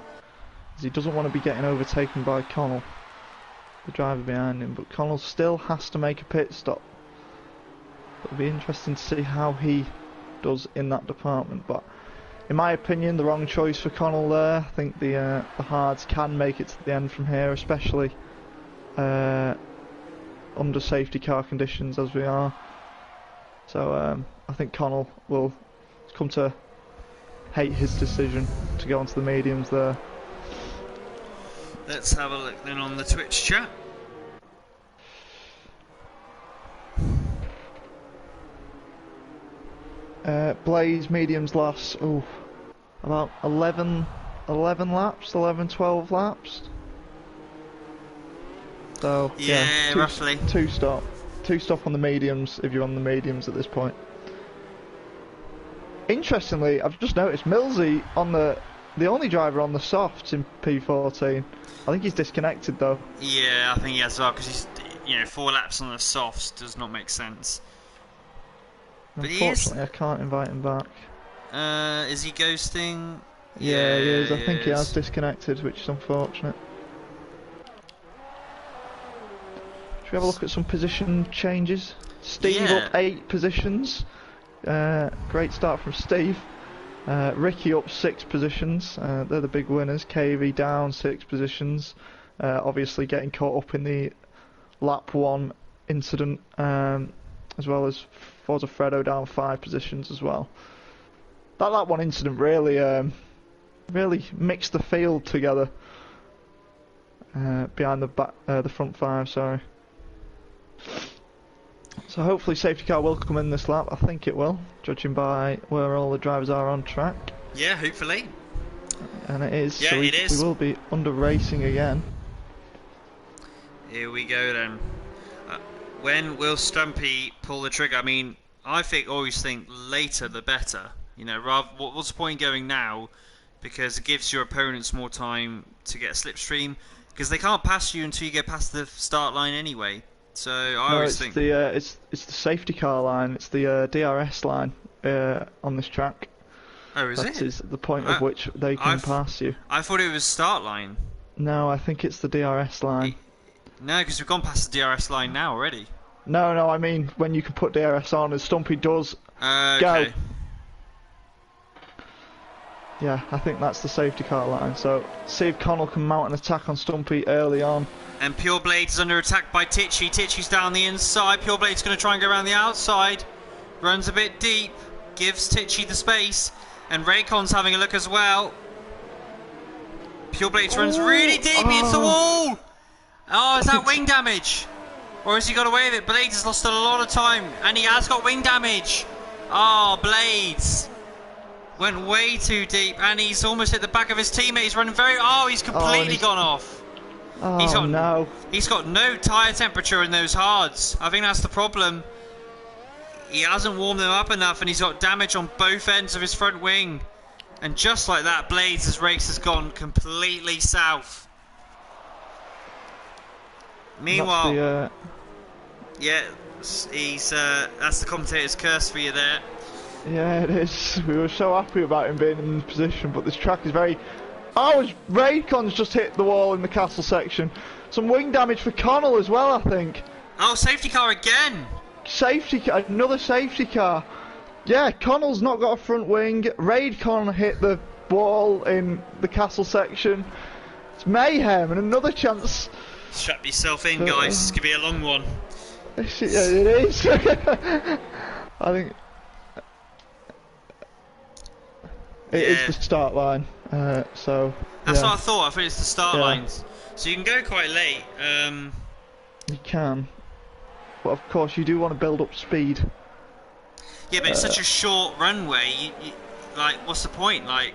as he doesn't want to be getting overtaken by Connell, the driver behind him. But Connell still has to make a pit stop. It'll be interesting to see how he does in that department. But in my opinion, the wrong choice for Connell there. I think the hards can make it to the end from here, especially under safety car conditions as we are. So I think Connell will come to hate his decision to go onto the mediums there. Let's have a look then on the Twitch chat. Blaze mediums last about 11 laps, 12 laps. So yeah, roughly two stop on the mediums if you're on the mediums at this point. Interestingly, I've just noticed Millsy on the only driver on the softs in P14. I think he's disconnected though. Yeah, I think he has as well, because he's 4 laps on the softs does not make sense. But unfortunately, I can't invite him back. Is he ghosting? Yeah, he is. I think he has disconnected, which is unfortunate. Should we have a look at some position changes? Steve up 8 positions. Great start from Steve. Ricky up 6 positions. They're the big winners. KV down 6 positions. Obviously getting caught up in the lap 1 incident, as well as Forza Fredo down 5 positions as well. That lap 1 incident really mixed the field together behind the front 5. Sorry. So hopefully safety car will come in this lap. I think it will, judging by where all the drivers are on track. Yeah, hopefully. And it is. Yeah, so it is. We will be under racing again. Here we go then. When will Stumpy pull the trigger? I mean, I always think later the better. What's the point going now? Because it gives your opponents more time to get a slipstream. Because they can't pass you until you get past the start line anyway. So I always think it's the safety car line. It's the DRS line on this track. Oh, is it? That is the point of which they can pass you. I thought it was start line. No, I think it's the DRS line. No, because we've gone past the DRS line now already. No, I mean when you can put DRS on, as Stumpy does. Okay. Go. Yeah, I think that's the safety car line. So see if Connell can mount an attack on Stumpy early on. And Pure Blade's under attack by Tichy. Tichy's down the inside. Pure Blade's going to try and go around the outside. Runs a bit deep. Gives Tichy the space. And Raycon's having a look as well. Pure Blades runs really deep. He hits the wall. Oh, is that wing damage? Or has he got away with it? Blades has lost a lot of time. And he has got wing damage. Oh, Blades went way too deep. And he's almost hit the back of his teammate. He's running he's completely gone off. Oh, He's got no tyre temperature in those hards. I think that's the problem. He hasn't warmed them up enough, and he's got damage on both ends of his front wing. And just like that, Blades' race has gone completely south. Meanwhile, that's the commentator's curse for you there. Yeah, it is. We were so happy about him being in the position, but this track is very... Raycon's just hit the wall in the castle section. Some wing damage for Connell as well, I think. Oh, safety car again. Another safety car. Yeah, Connell's not got a front wing. Raidcon hit the wall in the castle section. It's mayhem and another chance. Strap yourself in, guys. This could be a long one. Yeah, it is. I think it is the start line. So that's what I thought. I thought it's the start lines. So you can go quite late. You can, but of course you do want to build up speed. Yeah, but it's such a short runway. You, like, what's the point? Like,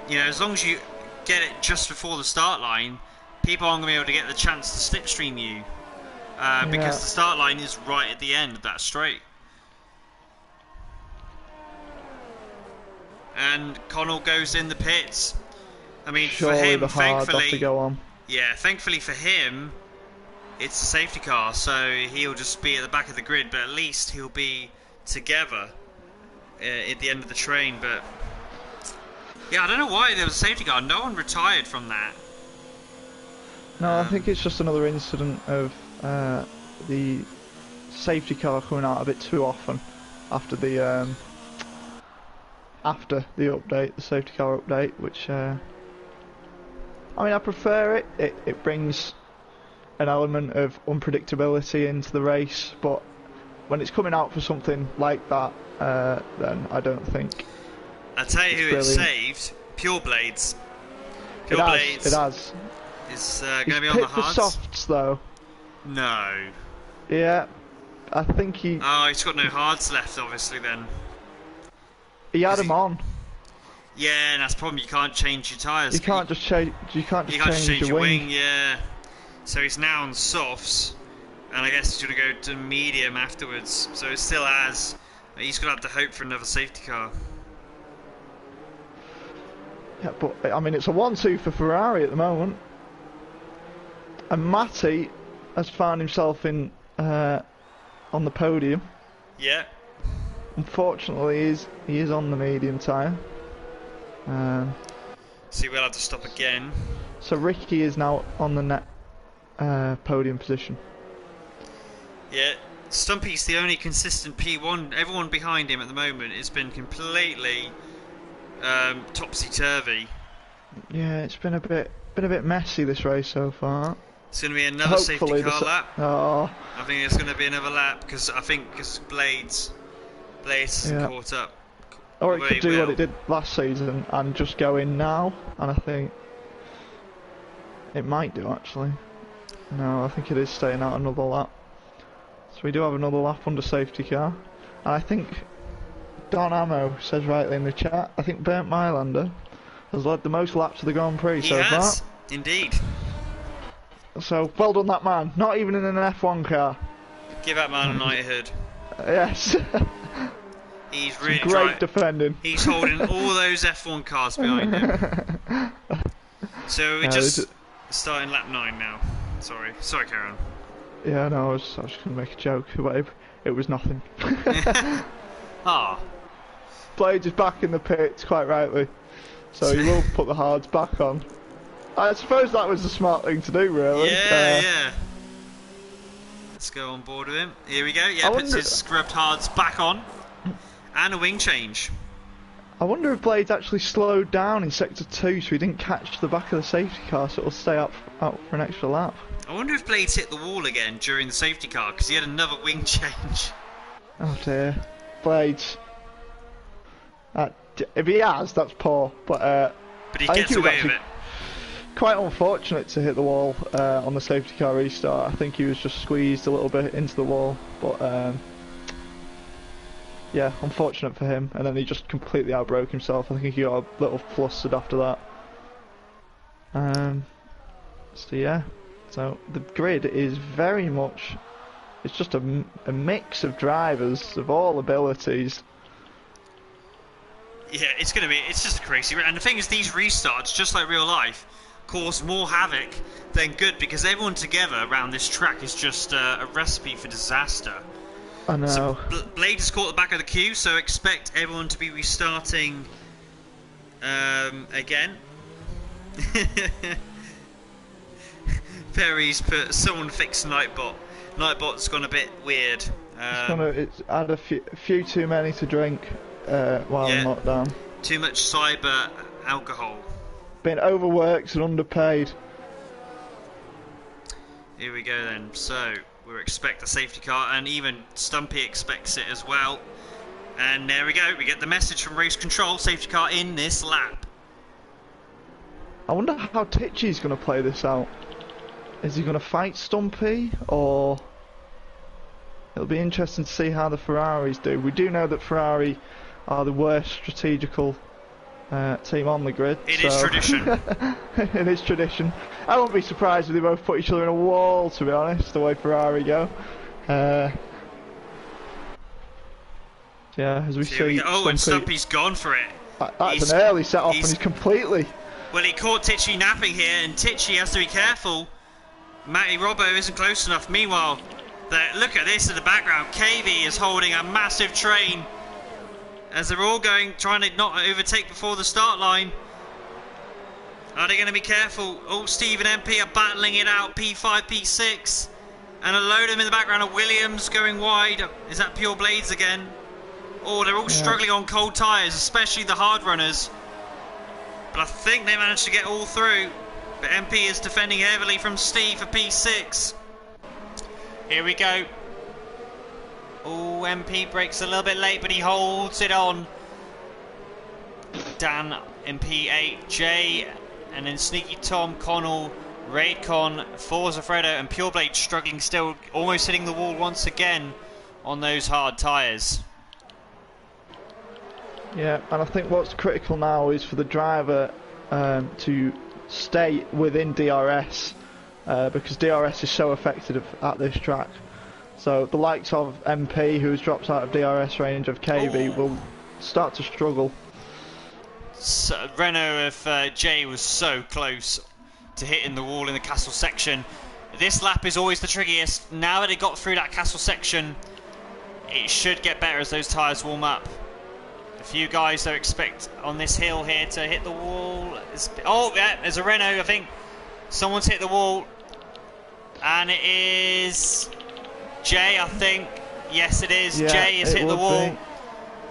you know, as long as you get it just before the start line, people aren't going to be able to get the chance to slipstream you because the start line is right at the end of that straight. And Connell goes in the pits. I mean, surely for him, the hards have to go on. Yeah, thankfully for him, it's a safety car, so he'll just be at the back of the grid, but at least he'll be together at the end of the train. But yeah, I don't know why there was a safety car. No one retired from that. No, I think it's just another incident of the safety car coming out a bit too often after the update, the safety car update, which I mean, I prefer it. It brings an element of unpredictability into the race, but when it's coming out for something like that, then I don't think. I'll tell you who it saved: Pure Blades. Pure Blades. It has. Is going to be on the hards. The softs though. No. Yeah, I think he. Oh, he's got no hards left, obviously. Then. He had them on. Yeah, and that's the problem. You can't change your tyres. You can't just change. You can't just change your wing. Yeah. So he's now on softs, and I guess he's going to go to medium afterwards. So it still has. He's going to have to hope for another safety car. Yeah, but I mean, it's a 1-2 for Ferrari at the moment, and Matty has found himself in on the podium. Yeah. Unfortunately, he is on the medium tyre. So we'll have to stop again. So Ricky is now on the net podium position. Yeah, Stumpy's the only consistent P1. Everyone behind him at the moment has been completely topsy-turvy. Yeah, it's been a bit messy this race so far. It's going to be another safety car lap. Oh. I think it's going to be another lap because Blades hasn't caught up. Or it could do what it did last season and just go in now, and I think it might do actually. No, I think it is staying out another lap. So we do have another lap under safety car. And I think Don Ammo says rightly in the chat, I think Bernd Mailander has led the most laps of the Grand Prix so far. He has, indeed. So, well done that man. Not even in an F1 car. Give that man a knighthood. Yes. He's really great defending. He's holding all those F1 cars behind him. So we're just starting lap 9 now. Sorry, Karen. Yeah, no, I was just going to make a joke, but it was nothing. Ah. Blades is back in the pits, quite rightly. So he will put the hards back on. I suppose that was the smart thing to do, really. Yeah. Let's go on board with him. Here we go. Yeah, puts his scrubbed hards back on. And a wing change. I wonder if Blades actually slowed down in sector 2 so he didn't catch the back of the safety car, so it'll stay out for an extra lap. I wonder if Blades hit the wall again during the safety car because he had another wing change. Oh dear. Blades. If he has, that's poor. But he gets away with it. Quite unfortunate to hit the wall on the safety car restart. I think he was just squeezed a little bit into the wall. But yeah, unfortunate for him. And then he just completely outbroke himself. I think he got a little flustered after that. So yeah. So the grid is very much... It's just a mix of drivers of all abilities. Yeah, it's just crazy. And the thing is, these restarts, just like real life, cause more havoc than good because everyone together around this track is just a recipe for disaster. I know. So Blade has caught the back of the queue, so expect everyone to be restarting again. Perry's put someone fix Nightbot. Nightbot's gone a bit weird. It's had a few too many to drink while in lockdown. Too much cyber alcohol. Been overworked and underpaid. Here we go then. So we expect the safety car, and even Stumpy expects it as well. And there we go. We get the message from race control: safety car in this lap. I wonder how Tichy's going to play this out. Is he going to fight Stumpy, or it'll be interesting to see how the Ferraris do. We do know that Ferrari are the worst strategical team on the grid. It is tradition. It is tradition. I won't be surprised if they both put each other in a wall, to be honest, the way Ferrari go. Yeah, as we see. And Stumpy's gone for it. That's an early set off, and he's completely. Well, he caught Tichy napping here, and Tichy has to be careful. Matty Robbo isn't close enough. Meanwhile, look at this in the background. KV is holding a massive train as they're all trying to not overtake before the start line. Are they going to be careful? Oh, Steve and MP are battling it out. P5, P6. And a load of them in the background of Williams going wide. Is that Pure Blades again? Oh, they're all struggling on cold tyres, especially the hard runners. But I think they managed to get all through. But MP is defending heavily from Steve for P6. Here we go. Oh, MP breaks a little bit late, but he holds it on. Dan in P8, Jay, and then Sneaky Tom, Connell, Raidcon, Forza Fredo, and Pureblade struggling still, almost hitting the wall once again on those hard tyres. Yeah, and I think what's critical now is for the driver to stay within DRS because DRS is so effective at this track. So the likes of MP, who's dropped out of DRS range of KV, will start to struggle. So, Renault of Jay was so close to hitting the wall in the castle section. This lap is always the trickiest. Now that it got through that castle section, it should get better as those tyres warm up. A few guys though expect on this hill here to hit the wall. Oh yeah, there's a Renault, I think. Someone's hit the wall. And it is Jay, I think. Yes it is. Yeah, Jay has hit the wall. Be.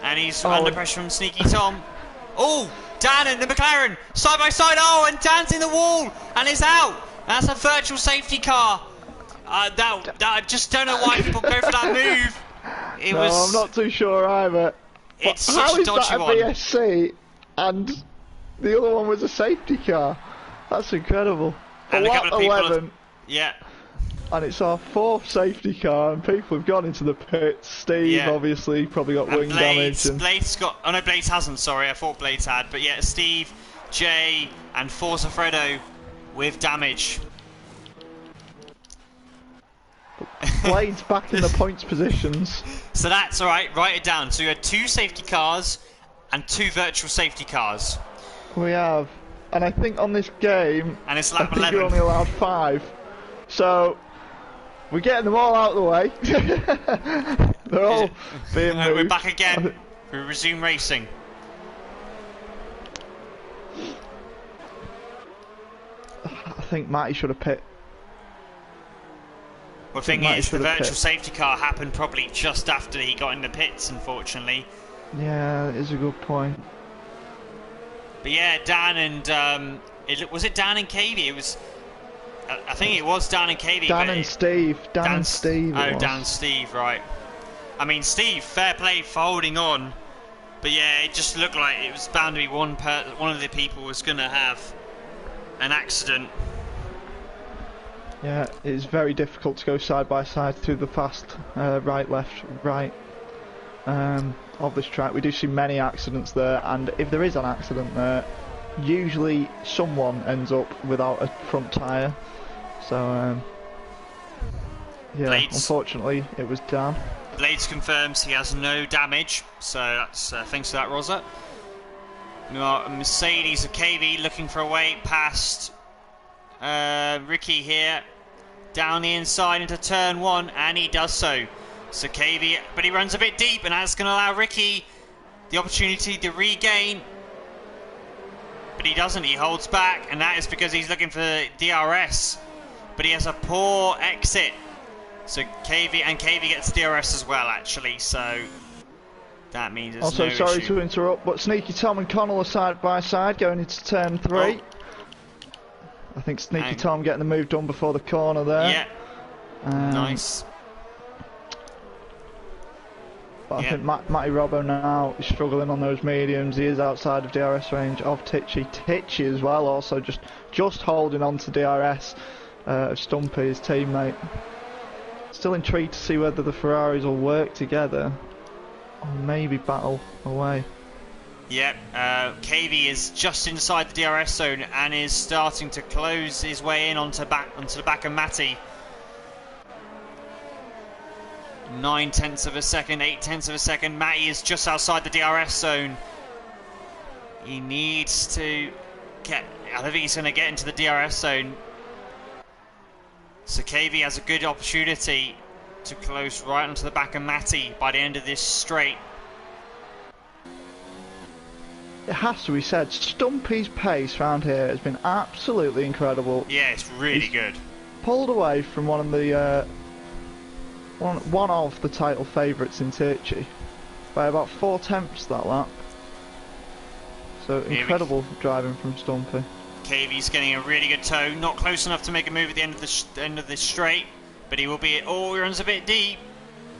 And he's under pressure from Sneaky Tom. Oh, Dan and the McLaren side by side. Oh, and Dan's in the wall and is out. That's a virtual safety car. I just don't know why people go for that move. I'm not too sure either. It's how such a is dodgy that a one. VSC and the other one was a safety car? That's incredible. And a couple of people 11, yeah. And it's our fourth safety car, and people have gone into the pits. Steve, obviously, probably got wing damage. And Blades got. Oh no, Blades hasn't. Sorry, I thought Blades had. But yeah, Steve, Jay, and Forza Fredo with damage. Blades back in the points positions. So that's all right. Write it down. So you had 2 safety cars and 2 virtual safety cars. We have, and I think on this game, and it's lap I think 11. you're only allowed 5. So we're getting them all out of the way. They're all being moved. We're back again. We resume racing. I think Matty should have pit. Well, the thing is, the virtual safety car happened probably just after he got in the pits, unfortunately. Yeah, that is a good point. But yeah, Dan and was it Dan and KV? It was. I think it was Dan and KV. Dan and Steve. Dan and Steve. Oh, Dan and Steve, right. I mean, Steve, fair play for holding on. But yeah, it just looked like it was bound to be one of the people was going to have an accident. Yeah, it's very difficult to go side by side through the fast right, left, right of this track. We do see many accidents there, and if there is an accident there, usually someone ends up without a front tyre. So, yeah, Blades. Unfortunately, it was Dan. Blades confirms he has no damage, so that's thanks to that, Rosa. Mercedes of KV looking for a way past Ricky here, down the inside into turn 1, and he does so. So KV, but he runs a bit deep, and that's going to allow Ricky the opportunity to regain. But he doesn't, he holds back, and that is because he's looking for DRS. But he has a poor exit So KV gets DRS as well, actually. So that means there's also, no sorry issue. to interrupt, but Sneaky Tom and Connell are side by side going into turn 3. Oh. I think Sneaky Tom getting the move done before the corner there. Yeah. Nice. But I think Matty Robbo now is struggling on those mediums. He is outside of DRS range of Tichy. Tichy as well, also just holding on to DRS of Stumpy, his teammate. Still intrigued to see whether the Ferraris will work together or maybe battle away. Yep, KV is just inside the DRS zone and is starting to close his way in onto the back of Matty. 9/10 of a second, 8/10 of a second. Matty is just outside the DRS zone. He needs to get. I don't think he's going to get into the DRS zone. So KV has a good opportunity to close right onto the back of Matty by the end of this straight. It has to be said, Stumpy's pace round here has been absolutely incredible. Yeah, it's really good. Pulled away from one of the one of the title favourites in Tichy by about 4/10 that lap. So incredible driving from Stumpy. KV's getting a really good toe, not close enough to make a move at the end of this straight, but he will be. Oh, he runs a bit deep.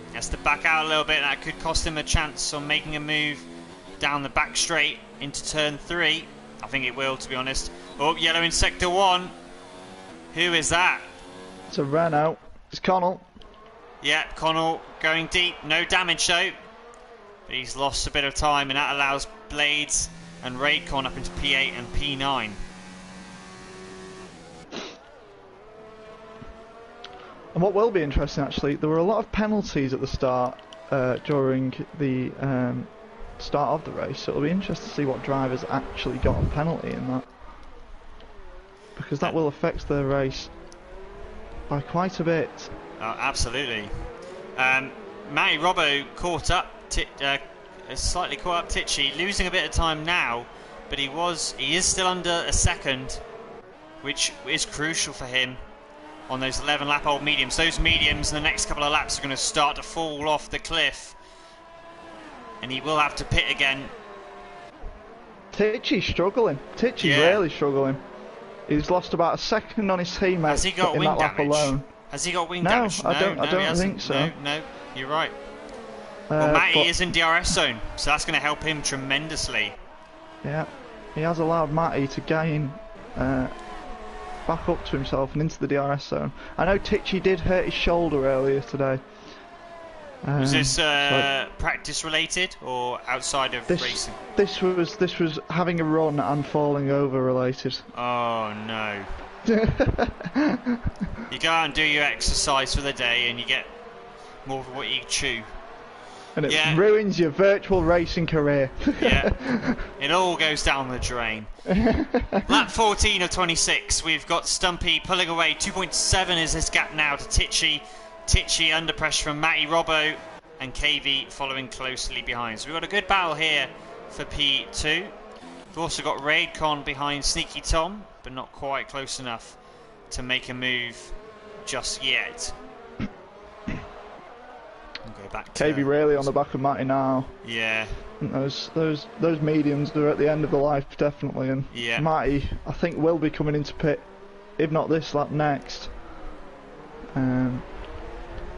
He has to back out a little bit. That could cost him a chance on making a move down the back straight into turn 3. I think it will, to be honest. Oh, yellow in sector 1. Who is that? It's a Renault. It's Connell. Yeah, Connell going deep. No damage though. But he's lost a bit of time, and that allows Blades and Raycon up into P8 and P9. And what will be interesting, actually, there were a lot of penalties at the start during the start of the race, so it'll be interesting to see what drivers actually got a penalty in that, because that will affect their race by quite a bit. Oh, absolutely. Matty Robbo caught up, slightly caught up Tichy, losing a bit of time now, but he is still under a second, which is crucial for him on those 11 lap old mediums. Those mediums in the next couple of laps are going to start to fall off the cliff, and he will have to pit again. Tichy's struggling. Tichy's really struggling. He's lost about a second on his teammate. Has he got wing damage? Alone. Has he got wing damage? No, I don't think so. No, you're right. Well, Matty is in DRS zone, so that's going to help him tremendously. Yeah, he has allowed Matty to gain back up to himself and into the DRS zone. I know Tichy did hurt his shoulder earlier today. Was this practice related or outside of racing? This was having a run and falling over related. Oh no. You go out and do your exercise for the day and you get more of what you chew. And it ruins your virtual racing career. Yeah, it all goes down the drain. Lap 14 of 26, we've got Stumpy pulling away. 2.7 is his gap now to Tichy. Tichy under pressure from Matty Robbo, and KV following closely behind. So we've got a good battle here for P2. We've also got Raidcon behind Sneaky Tom, but not quite close enough to make a move just yet. Go back to KV really on the back of Matty now. Yeah. And those mediums are at the end of the life definitely, and Matty I think will be coming into pit, if not this lap, next.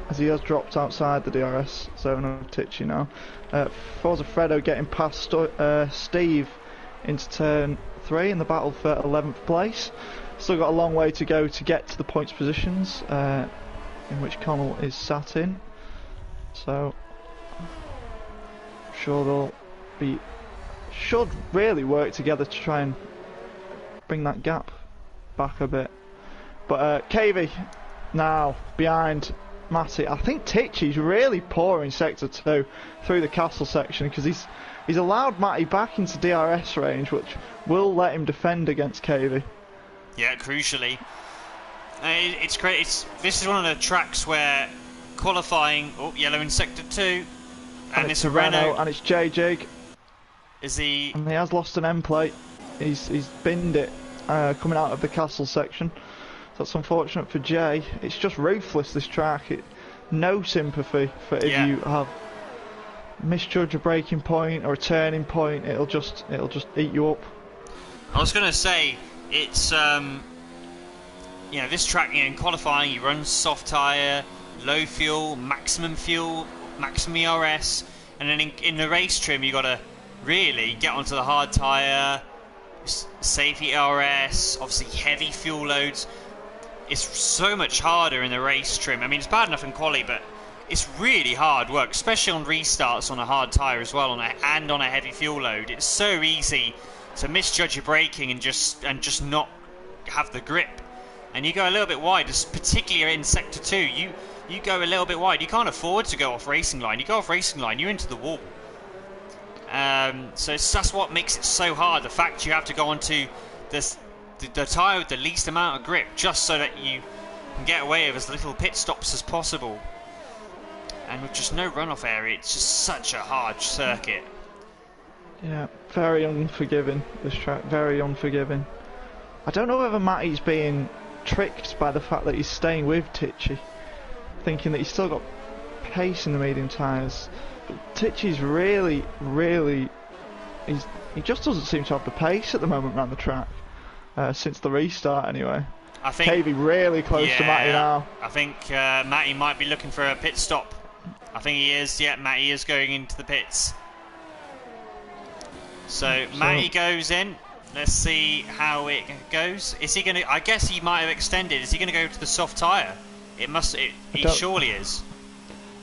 As he has dropped outside the DRS zone of Tichy now. Forza Fredo getting past Steve into turn 3 in the battle for 11th place. Still got a long way to go to get to the points positions in which Connell is sat in. So I'm sure should really work together to try and bring that gap back a bit. But KV now behind Matty. I think Tichy's really poor in sector 2 through the castle section, because he's allowed Matty back into DRS range, which will let him defend against KV. Yeah, crucially. It's great. This is one of the tracks where qualifying. Oh, yellow in sector 2, and it's a Renault, and it's J-Jig. And he has lost an M plate. He's binned it coming out of the castle section. That's unfortunate for Jay. It's just ruthless, this track. No sympathy for if you have misjudge a braking point or a turning point. It'll just eat you up. I was going to say, it's this track, in qualifying you run soft tyre, low fuel, maximum ERS, and then in the race trim you got to really get onto the hard tyre, safety ERS, obviously heavy fuel loads. It's so much harder in the race trim. I mean, it's bad enough in quali, but it's really hard work, especially on restarts on a hard tyre as well, and on a heavy fuel load. It's so easy to misjudge your braking and just not have the grip, and you go a little bit wide, particularly in sector 2. You go a little bit wide. You can't afford to go off racing line. You go off racing line, you're into the wall. So that's what makes it so hard. The fact you have to go onto the tyre with the least amount of grip, just so that you can get away with as little pit stops as possible. And with just no runoff area, it's just such a hard circuit. Yeah, very unforgiving, this track, very unforgiving. I don't know whether Matty's being tricked by the fact that he's staying with Tichy, thinking that he's still got pace in the medium tyres. But Tichy's really, he just doesn't seem to have the pace at the moment around the track, since the restart anyway. I think Cavey really close to Matty now. I think Matty might be looking for a pit stop. I think he is. Yeah, Matty is going into the pits. So Matty goes in. Let's see how it goes. Is he going to? I guess he might have extended. Is he going to go to the soft tyre? He surely is.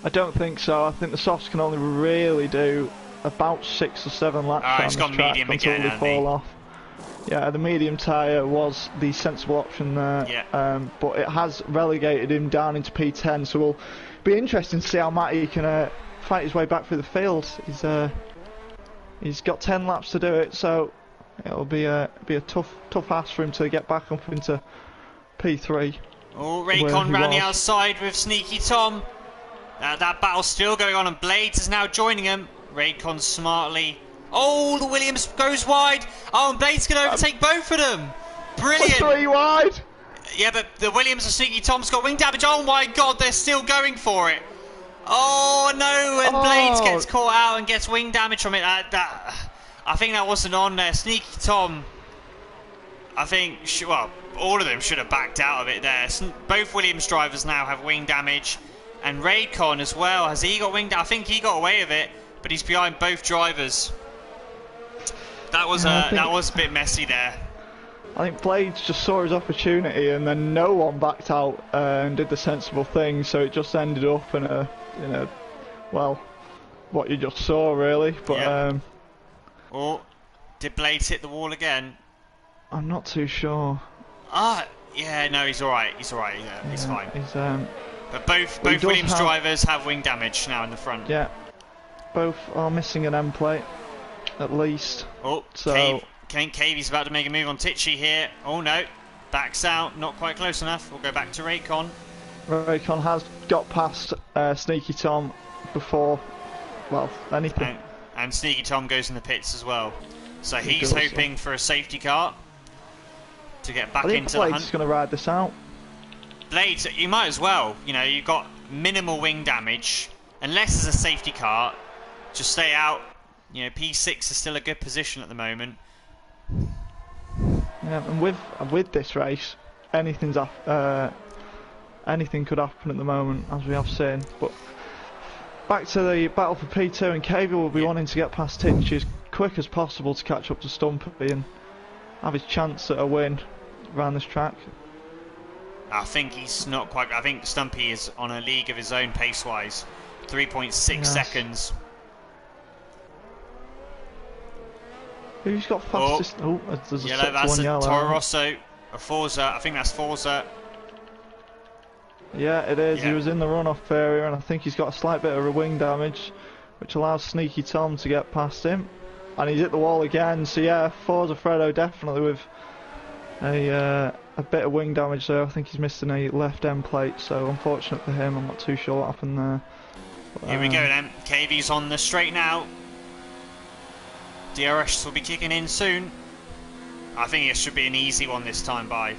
I don't think so. I think the softs can only really do about 6 or 7 laps on this track until they fall off. Yeah, the medium tyre was the sensible option there. Yeah. But it has relegated him down into P10, so we'll be interesting to see how Matty can fight his way back through the field. He's got 10 laps to do it, so it'll be a tough ask for him to get back up into P3. Oh, Raycon ran the outside with Sneaky Tom. That battle's still going on, and Blades is now joining him. Raycon smartly. Oh, the Williams goes wide. Oh, and Blades can overtake both of them. Brilliant. 3 wide. Yeah, but the Williams and Sneaky Tom's got wing damage. Oh my God, they're still going for it. Oh no, and Blades gets caught out and gets wing damage from it. I think that wasn't on there. Sneaky Tom, I think, well, all of them should have backed out of it there. Both Williams drivers now have wing damage, and Raycon as well. Has he got wing damage? I think he got away with it, but he's behind both drivers. That was a bit messy there. I think Blades just saw his opportunity, and then no one backed out and did the sensible thing, so it just ended up in well, what you just saw really. But yeah. Did Blades hit the wall again? I'm not too sure. Yeah, no, he's alright. Yeah, he's fine. But both Williams drivers have wing damage now in the front. Yeah, both are missing an end plate, at least. Oh, so Cavey's about to make a move on Tichy here. Oh no, backs out, not quite close enough. We'll go back to Raycon. Raycon has got past Sneaky Tom before, well, anything. And Sneaky Tom goes in the pits as well. So he's hoping for a safety car to get back into the hunt. Blades is going to ride this out. Blades, you might as well. You know, you've got minimal wing damage. Unless there's a safety car, just stay out. You know, P6 is still a good position at the moment. Yeah, and with this race, anything could happen at the moment, as we have seen. But back to the battle for P2, and Cavey will be wanting to get past Titch as quick as possible to catch up to Stumpy and have his chance at a win around this track. I think he's not quite. I think Stumpy is on a league of his own pace-wise. 3.6 seconds. Who's got fastest? Oh, there's a yellow. That's a Toro Rosso, a Forza. I think that's Forza. Yeah, it is. Yeah. He was in the runoff area, and I think he's got a slight bit of a wing damage, which allows Sneaky Tom to get past him. And he's hit the wall again. So yeah, Forza Fredo definitely with a bit of wing damage there. I think he's missing a left end plate, so unfortunate for him. I'm not too sure what happened there. But, here we go then. KV's on the straight now. DRS will be kicking in soon. I think it should be an easy one this time by.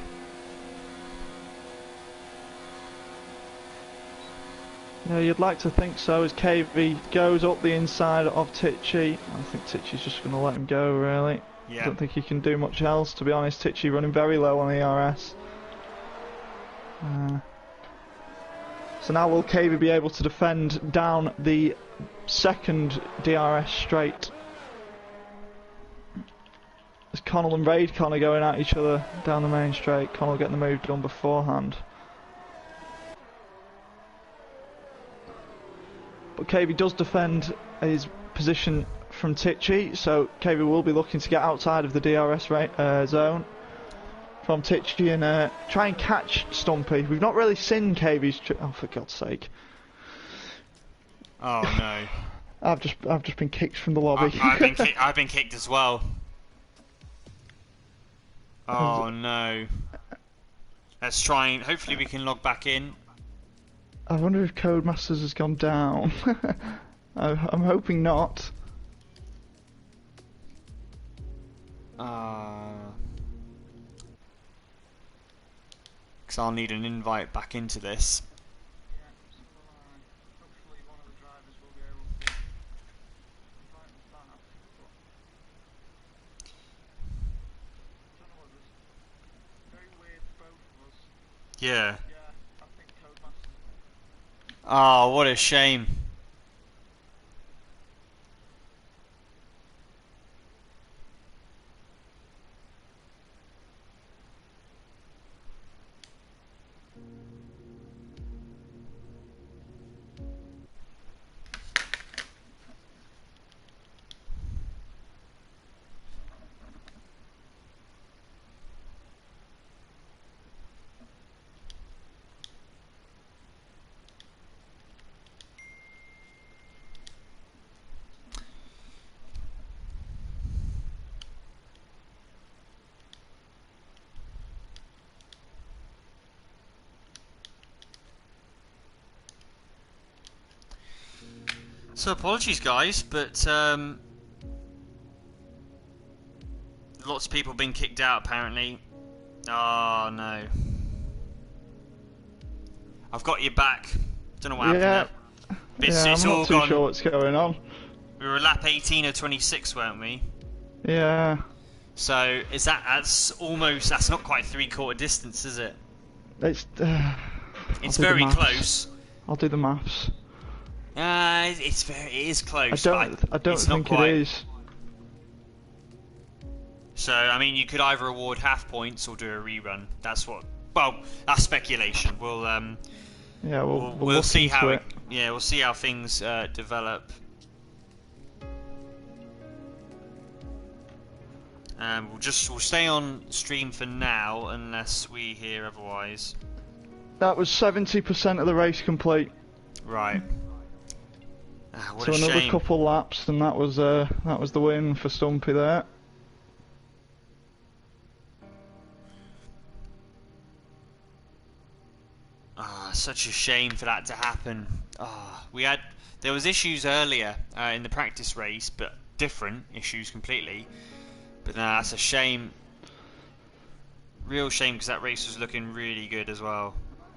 Yeah, you'd like to think so, as KV goes up the inside of Tichy. I think Tichy's just going to let him go, really. Yeah. I don't think he can do much else, to be honest. Tichy running very low on ERS. So now will KV be able to defend down the second DRS straight? As Connell and Raid kind of going at each other down the main straight. Connell getting the move done beforehand. But KV does defend his position from Tichy, so KV will be looking to get outside of the DRS zone from Tichy and try and catch Stumpy. We've not really seen KV's... oh, for God's sake. Oh, no. I've just been kicked from the lobby. I've been kicked as well. Oh, no. Let's try and... hopefully we can log back in. I wonder if Codemasters has gone down. I'm hoping not. Because I'll need an invite back into this. Yeah. Oh, what a shame. So apologies guys, but lots of people have been kicked out apparently. Oh no. I've got you back. Don't know what happened there. I'm not too sure what's going on. We were lap 18 or 26, weren't we? Yeah. So is that's not quite 3/4 distance, is it? It's very close. I'll do the maths. It is close. I don't think it is. So I mean, you could either award half points or do a rerun. That's speculation. We'll see how we'll see how things develop. We'll stay on stream for now unless we hear otherwise. That was 70% of the race complete. Right. What so a another shame. couple laps, and that was the win for Stumpy there. Such a shame for that to happen. There was issues earlier in the practice race, but different issues completely. But no, that's a shame. Real shame, because that race was looking really good as well.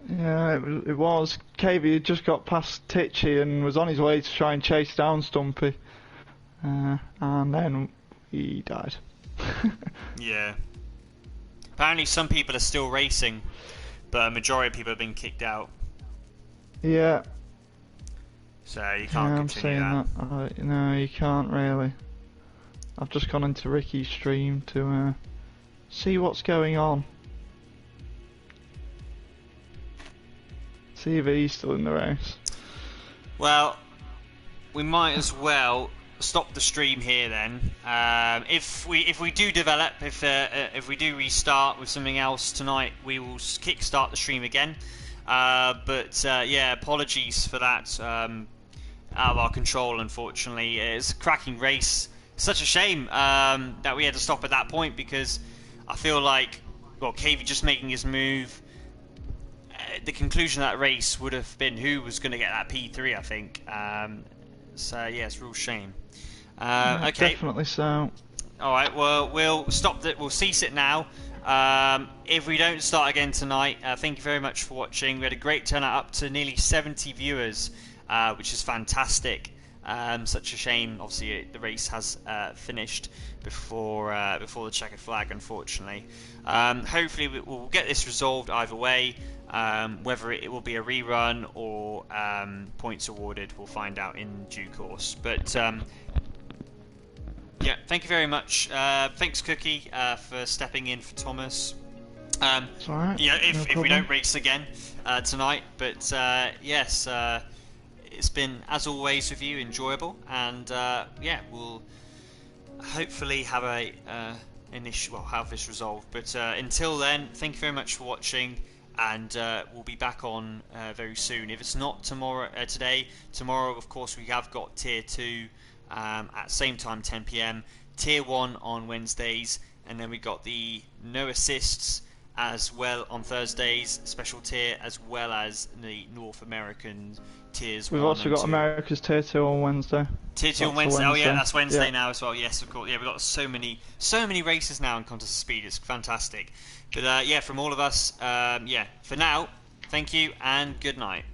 Yeah, it was. KV had just got past Tichy and was on his way to try and chase down Stumpy. And then he died. Yeah. Apparently some people are still racing, but a majority of people have been kicked out. Yeah. So you can't continue that. No, you can't really. I've just gone into Ricky's stream to see what's going on. See if he's still in the race. Well, we might as well stop the stream here then. If we do develop, if we do restart with something else tonight, we will kickstart the stream again. Yeah, apologies for that. Out of our control, unfortunately. It's a cracking race. Such a shame that we had to stop at that point, because I feel like, KV just making his move, the conclusion of that race would have been who was going to get that P3, I think. So yeah, it's a real shame. Yeah, okay. Definitely so. Alright, well, we'll stop that. We'll cease it now. If we don't start again tonight, thank you very much for watching. We had a great turnout, up to nearly 70 viewers, which is fantastic. Such a shame, obviously, the race has finished before the checkered flag, unfortunately. Hopefully we'll get this resolved either way. Whether it will be a rerun or points awarded, we'll find out in due course. But yeah, thank you very much. Thanks, Cookie, for stepping in for Thomas. It's alright. You know, no if we don't race again tonight, but yes, it's been, as always with you, enjoyable, and yeah, we'll hopefully have have this resolved. But until then, thank you very much for watching, and we'll be back on very soon. If it's not today, tomorrow, of course, we have got Tier 2 at same time, 10 PM, Tier 1 on Wednesdays, and then we got the no assists as well on Thursdays, special tier, as well as the North American tiers. We've also got America's Tier 2 on Wednesday. Tier 2 on Wednesday. Oh yeah, that's Wednesday now as well. Yes, of course. Yeah, we've got so many races now in Contest of Speed. It's fantastic. But yeah, from all of us, yeah, for now, thank you and good night.